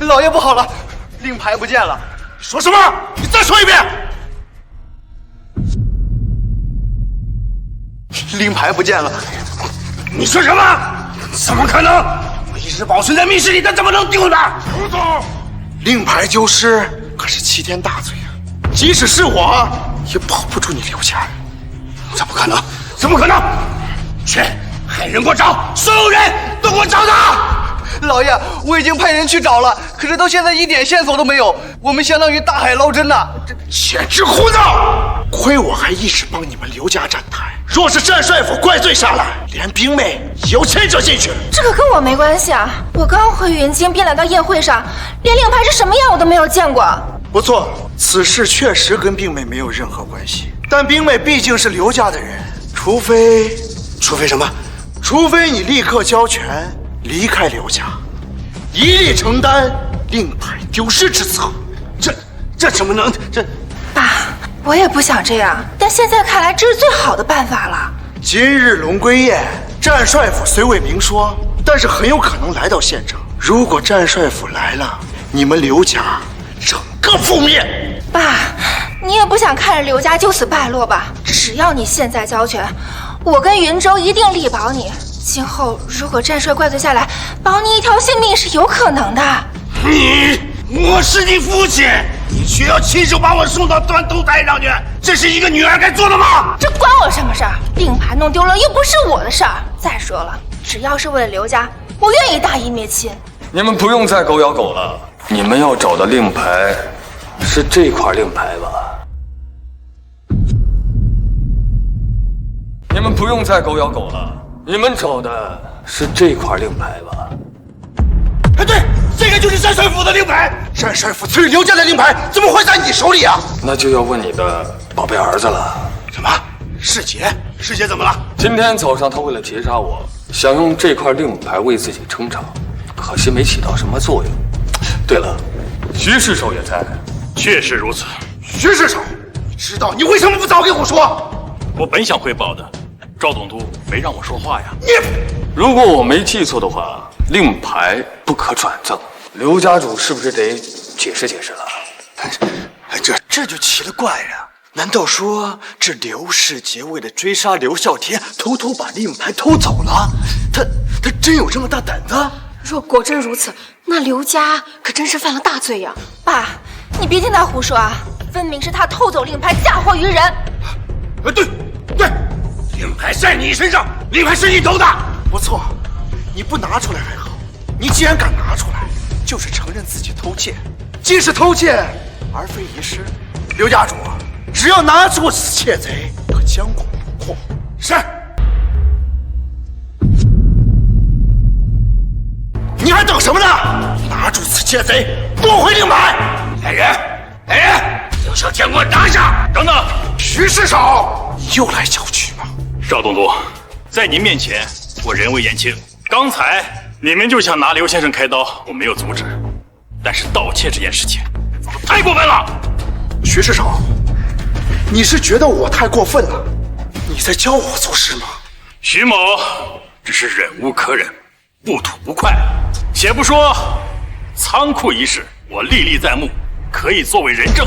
老爺不好了，令牌不見了！說什麼？你再說一遍！令牌不見了！你說什麼？怎麼可能？我一直保存在密室裡的，怎麼能丢呢？刘总，令牌丢失可是齐天大罪啊！即使是我，也保不住你刘家人。怎么可能？怎么可能？去，派人给我找，所有人都给我找他！老爷，我已經派人去找了，可是到現在一點線索都沒有，我們相當於大海撈針吶！這簡直胡鬧！虧我還一直幫你們劉家站台，若是戰帥府怪罪下來，連兵妹也要牽扯進去。這個跟我沒關係啊！我剛回雲京，便來到宴會上，連令牌是什麼樣我都沒有見過。不錯，此事確實跟兵妹沒有任何關係，但兵妹畢竟是劉家的人，除非什麼？除非你立刻交權離開劉家，一力承擔令牌丟失之責。這怎麼能？爸，我也不想這樣，但現在看來這是最好的辦法了。今日龍歸宴，戰帥府雖未明說，但是很有可能來到縣城。如果戰帥府來了，你們劉家整個覆滅。爸，你也不想看着劉家就此敗落吧？只要你現在交權，我跟雲州一定力保你。今後如果戰帥怪罪下來，保你一條性命是有可能的。我是你父親，你卻要親手把我送到斷頭台上去，這是一個女兒該做的嗎？這關我什麼事兒？令牌弄丟了又不是我的事兒。再說了，只要是為了劉家，我願意大義滅親。你們不用再狗咬狗了，你們要找的令牌是這塊令牌吧？你們不用再狗咬狗了，你們找的是這塊令牌吧？哎，對，這個就是戰帥府的令牌。戰帥府賜予劉家的令牌怎麼會在你手裡啊？那就要問你的寶貝兒子了。什麼？世傑？世傑怎麼了？今天早上他為了截殺我，想用這塊令牌為自己撐場，可惜沒起到什麼作用。對了，徐世守也在。確實如此。徐世守，你知道你為什麼不早給我說？我本想匯報的，趙總督沒讓我說話呀。如果我沒記錯的話，令牌不可轉贈，劉家主是不是得解釋解釋了？這就奇了怪了，難道說這劉世傑為了追殺劉嘯天，偷偷把令牌偷走了？他真有這麼大膽子？若果真如此，那劉家可真是犯了大罪呀！爸，你別聽他胡說啊，分明是他偷走令牌，嫁禍於人。對，令牌在你身上，令牌是你偷的。不錯，你不拿出來還好，你既然敢拿出來，就是承認自己偷竊。既是偷竊，而非遺失。劉家主，只要拿出此竊賊，可將功補過。是。你還等什麼呢？拿住此竊賊，奪回令牌！来人，刘嘯天，给我拿下！等等，徐世守，你又來搅局嗎？趙總督，在您面前，我人微言輕。剛才你們就想拿劉先生開刀，我沒有阻止。但是盜竊這件事情做得太過分了。徐世守，你是覺得我太過分了？你在教我做事嗎？徐某只是忍無可忍，不吐不快。且不說倉庫一事，我歷歷在目，可以作為人證。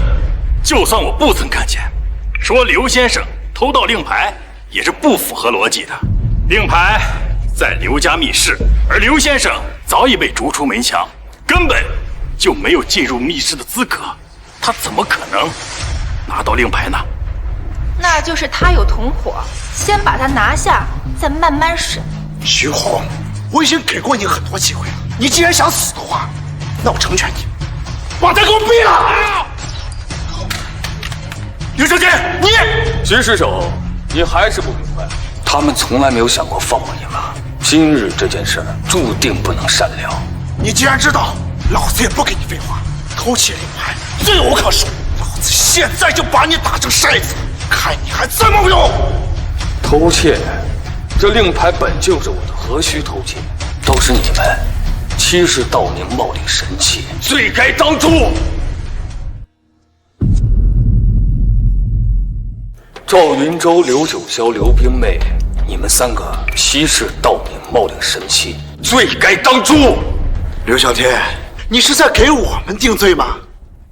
就算我不曾看見，說劉先生偷盜令牌也是不符合邏輯的。令牌在刘家密室，而刘先生早已被逐出门墙，根本就没有进入密室的資格，他怎麼可能拿到令牌呢？那就是他有同夥，先把他拿下，再慢慢審。徐紅，我已經給過你很多機會了，你既然想死的話，那我成全你，把他給我斃了！劉小姐，你徐师手，你還是不明白，他們從來沒有想過放過你們。今日這件事注定不能善了。你既然知道，老子也不跟你廢話。偷竊令牌，罪無可恕，老子現在就把你打成筛子，看你還怎麼用！偷竊，這令牌本就是我的，何須偷竊？都是你們欺世盜名，冒領神器，罪該當誅。趙雲舟、劉九霄、劉冰妹，你們三個欺世盜名，冒領神器，罪該當誅。劉小天，你是在給我們定罪嗎？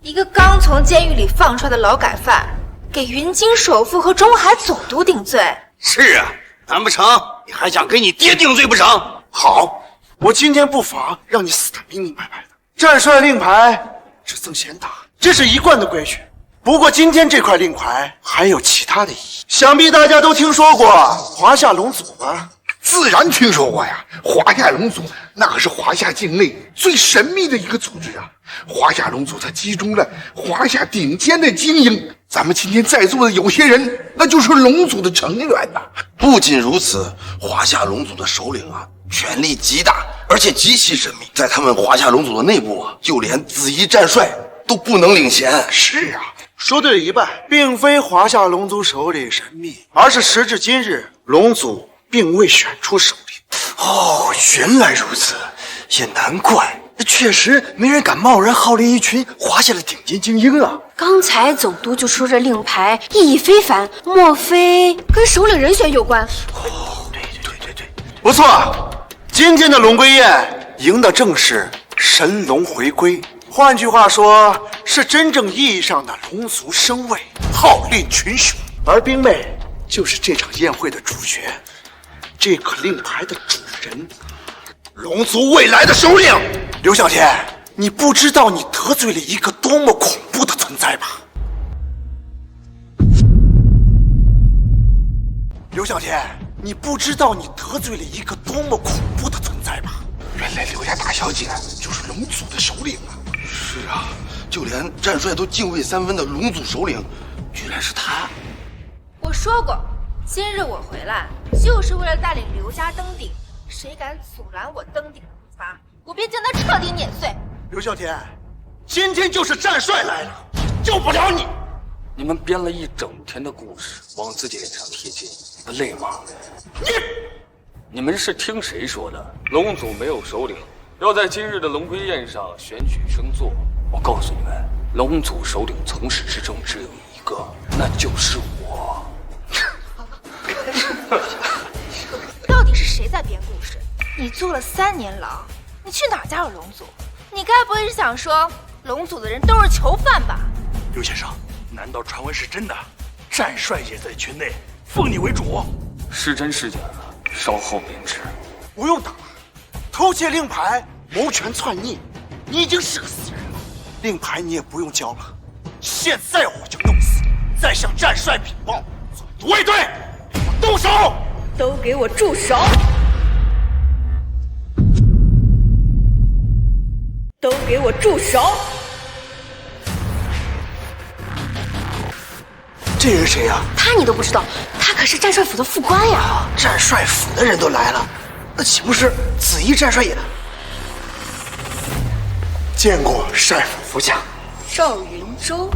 一個剛從監獄裡放出來的勞改犯，給雲京首富和中海總督定罪。是啊，難不成你還想給你爹定罪不成？好，我今天不妨讓你死得明明白白的。戰帥令牌只贈賢達，這是一貫的規矩。不過今天這塊令牌還有其他的意義，想必大家都聽說過華夏龍族吧？自然听说过呀，華夏龍族那可是華夏境內最神秘的一個組織啊！華夏龍族它集中了華夏頂尖的精英，咱們今天在座的有些人，那就是龍族的成員吶。不僅如此，華夏龍族的首領啊，權力極大，而且極其神秘。在他們華夏龍族的內部啊，就連紫衣戰帥都不能領銜。是啊，說對了一半，並非華夏龍族首領神秘，而是時至今日，龍族並未選出首領。哦，原來如此，也難怪，確實沒人敢貿然號令一群華夏的頂尖精英啊。剛才總督就說這令牌意義非凡，莫非跟首領人選有關？哦，對，不錯，今天的龍歸宴迎的正是神龍回歸，換句話說，是真正意義上的龍族升位，號令群雄。而冰妹就是這場宴會的主角，這個令牌的主人，龍族未來的首領。劉小天，你不知道你得罪了一個多麼恐怖的存在吧？劉小天，你不知道你得罪了一個多麼恐怖的存在吧？原來劉家大小姐就是龍族的首領啊！是啊，就連戰帥都敬畏3分的龍族首領，居然是他。我說過，今日我回來就是為了帶領劉家登頂，誰敢阻攔我登頂的步伐，我便將他徹底碾碎。劉小天，今天就是戰帥來了，救不了你。你們編了一整天的故事，往自己臉上貼金，不累嗎？你們是聽誰說的？龍族沒有首領，要在今日的龍歸宴上選舉升座。我告訴你們，龍族首領從始至終只有一個，那就是我。到底是誰在編故事？你坐了3年牢，你去哪儿加入龍族？你該不會是想說龍族的人都是囚犯吧？劉先生，難道傳聞是真的？戰帥也在群內，奉你為主。是真是假的，稍後便知。不用等了，偷竊令牌，謀權篡逆，你已經是個死人了。令牌你也不用交了，現在我就弄死你，再向戰帥稟報。衛隊，動手！都給我住手！都給我住手！這人誰呀？他你都不知道，他可是戰帥府的副官呀！戰帥府的人都來了，那豈不是紫衣戰帥也？見過帥府副將趙雲舟，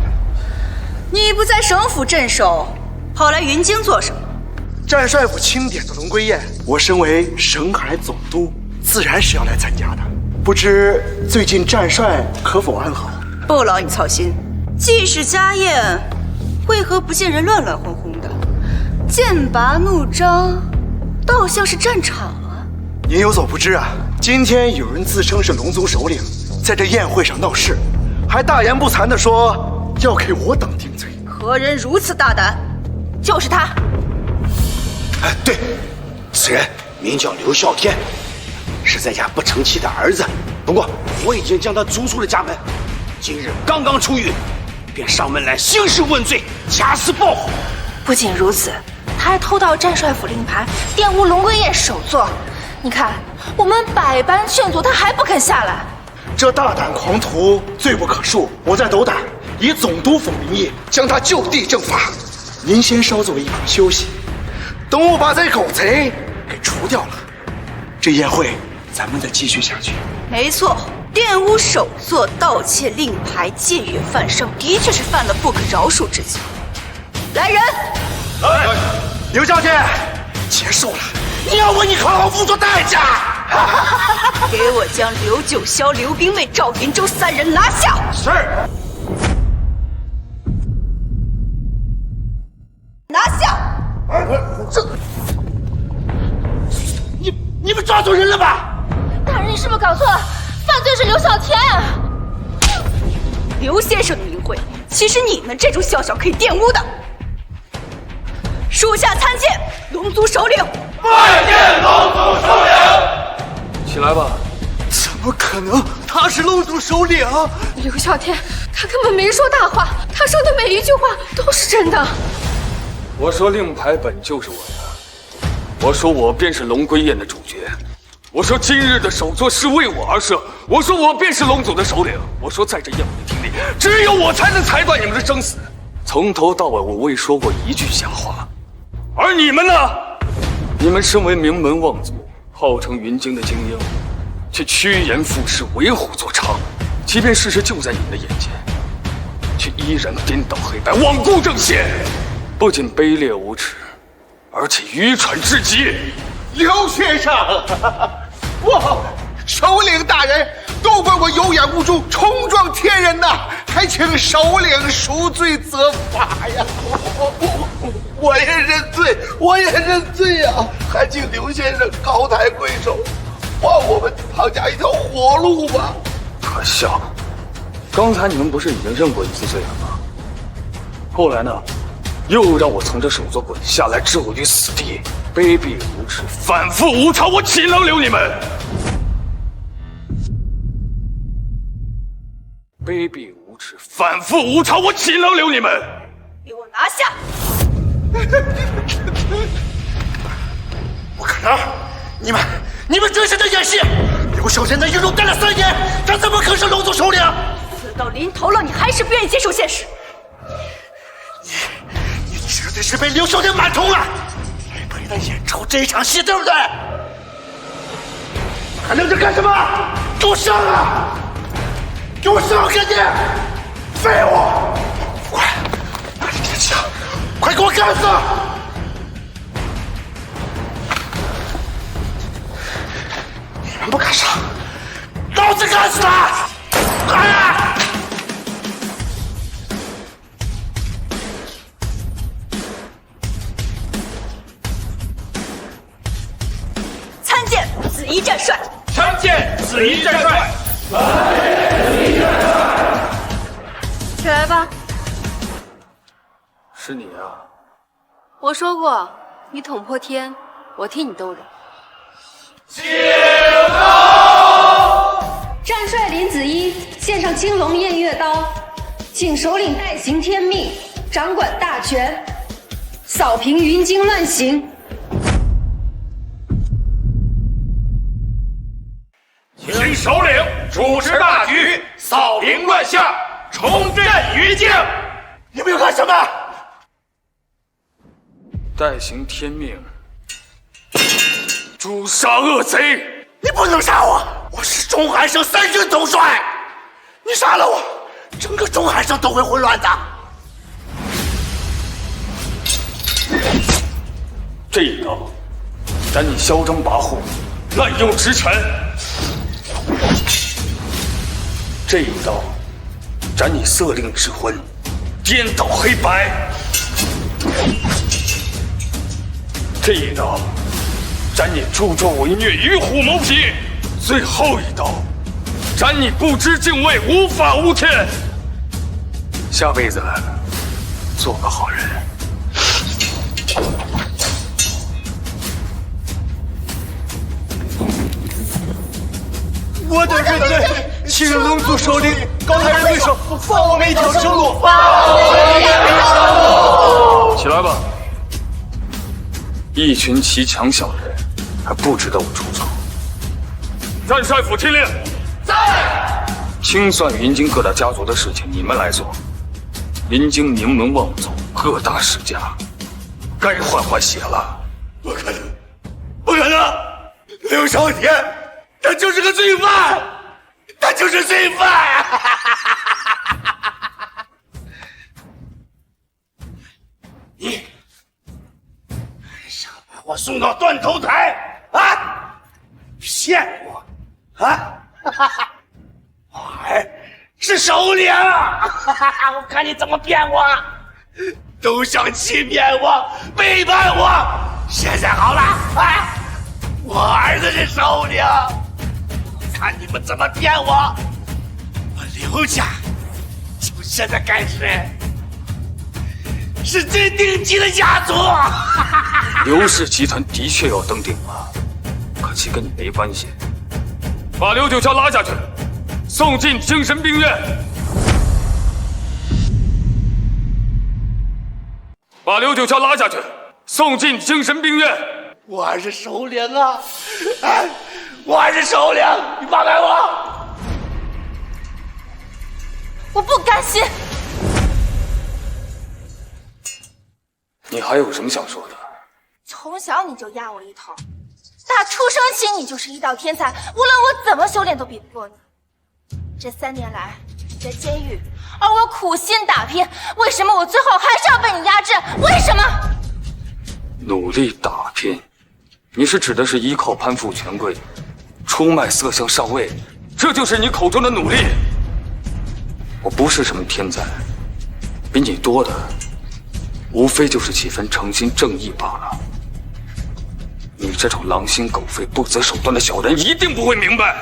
你不在省府鎮守，跑來雲京做什麼？戰帥府欽點的龍歸宴，我身為省海總督，自然是要來參加的。不知最近戰帥可否安好？不勞你操心，既是家宴，為何不見人亂亂哄哄的？劍拔弩張，倒像是戰場啊！您有所不知啊，今天有人自稱是龍族首領，在這宴會上鬧事，還大言不慚地說要給我等定罪。何人如此大膽？就是他。哎，對，此人名叫刘啸天，是在家不成器的儿子。不过我已经将他逐出了家门，今日刚刚出狱，便上门来兴师问罪，掐死报复。不仅如此，他还偷盗战帅府令牌，玷污龙归宴首座。你看，我们百般劝阻，他还不肯下来。这大胆狂徒罪不可恕，我在斗胆以总督府名义将他就地正法。您先稍作一旁休息，等我把这狗贼给除掉了，这宴会咱们再继续下去。没错，玷污首座、盗窃令牌、借阅犯上，的确是犯了不可饶恕之罪。来人！来，刘啸天，结束了，你要为你口号付出代价。给我将刘九霄、刘冰妹、赵云洲三人拿下。是。拿下！这，你们抓错人了吧？大人，你是不是搞错了？犯罪是刘啸天啊！刘先生的名讳，岂是你们这种小小可以玷污的？属下参见龙族首领。拜见龙族首領。起来吧。怎么可能？他是龙族首領。刘啸天，他根本没说大话，他说的每一句话都是真的。我说令牌本就是我的，我说我便是龙归宴的主角，我说今日的首座是为我而设，我说我便是龙族的首領，我说在这宴会的厅里，只有我才能裁断你们的生死。从头到尾我未说过一句假话，而你们呢？你们身为名门望族，号称云京的精英，却趋炎附势，为虎作伥，即便事實就在你们的眼前，卻依然顛倒黑白，罔顧正線。不僅卑劣無恥，而且愚蠢至極。劉先生，我首領大人都怪我有眼無珠，衝撞天人吶，還請首領贖罪責罰呀！我也認罪，我也認罪呀！還請劉先生高抬貴手，還我們龐家一條活路吧！可笑！剛才你們不是已經認過一次罪了嗎？後來呢？又讓我從這首座滾下來，置我於死地，卑鄙無恥，反覆無常，我豈能留你們？卑鄙無恥，反覆無常，我豈能留你們？給我拿下！不可能！你們真是在演戲！劉嘯天在獄中待了3年，他怎麼可是龍族首領？死到臨頭了，你還是不願意接受現實？你絕對是被劉嘯天買通了，來陪他演出這場戲，對不對？還愣着幹什麼？給我上啊！給我上！趕緊！廢物！快，拿着你的槍，快給我幹死！你們不敢上，老子幹死他！快啊！參見紫衣戰帥！參見紫衣戰帥！起來吧。是你啊！我說過，你捅破天，我替你兜人。請到！戰帥林子一獻上青龍偃月刀，請首領代行天命，掌管大權，掃平雲京亂行。請首領主持大局，掃平亂象，重振雲京。你們要幹什麼？代行天命，誅殺惡賊！你不能殺我，我是中海省3軍統帥。你殺了我，整個中海省都會混亂的。這一刀，斬你囂張跋扈，濫用職權；這一刀，斬你色令智昏，顛倒黑白；這一刀，斬你助紂為虐，與虎謀皮；最後一刀，斬你不知敬畏，無法無天。下輩子做個好人。我等认罪，请龙族首领高太人对手放我们一条生路。起来吧，一群骑墙小人还不值得我出手。战帅府听令，在。清算云京各大家族的事情你们来做，云京名门望族各大世家，该换血了。不可能，不可能！刘少天，他就是个罪犯，他就是罪犯！你想把我送到断头台啊？骗我啊！我还是首领，我看你怎么骗我！都想欺骗我，背叛我。现在好了啊！我儿子是首领，看你们怎么骗我！我刘家从现在開始是最頂級的家族。劉氏集團的確要登頂了，可惜跟你沒關係。把劉九霄拉下去，送進精神病院。把劉九霄拉下去，送進精神病院。我兒是首領啊！哎，我兒是首領，你放開我！我不甘心。你還有什麼想說的？從小你就壓我一頭，打出生起你就是一道天才，無論我怎麼修煉都比不過你。這3年來你在監獄，而我苦心打拼，為什麼我最後還是要被你壓制？為什麼？努力打拼，你是指的是依靠攀附權貴，出賣色相上位，這就是你口中的努力？我不是什麼天才，比你多的無非就是幾分誠心正義罷了。你這種狼心狗肺、不擇手段的小人一定不會明白。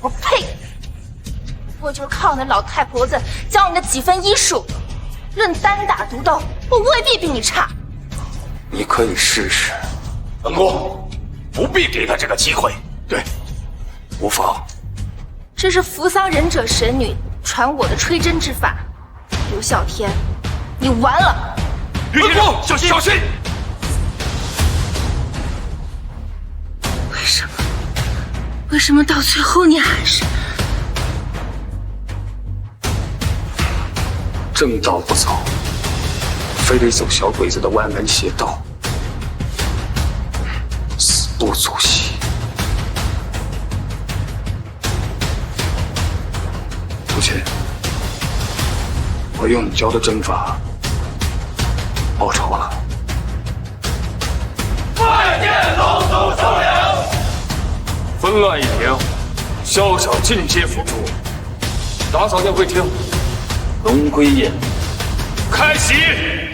我呸！我就是靠那老太婆子教你的幾分醫術，論單打獨鬥，我未必比你差。你可以試試。本宮不必給他這個機會。對，無妨。這是扶桑忍者神女傳我的吹針之法，劉嘯天，你完了！本宮，小心，小心！為什麼到最後你還是正道不走，非得走小鬼子的歪門邪道，死不足惜。父親，我用你教的針法報仇了。拜見龍族首領。分亂一庭，宵小進階輔助。打掃宴會廳，龍歸宴開席。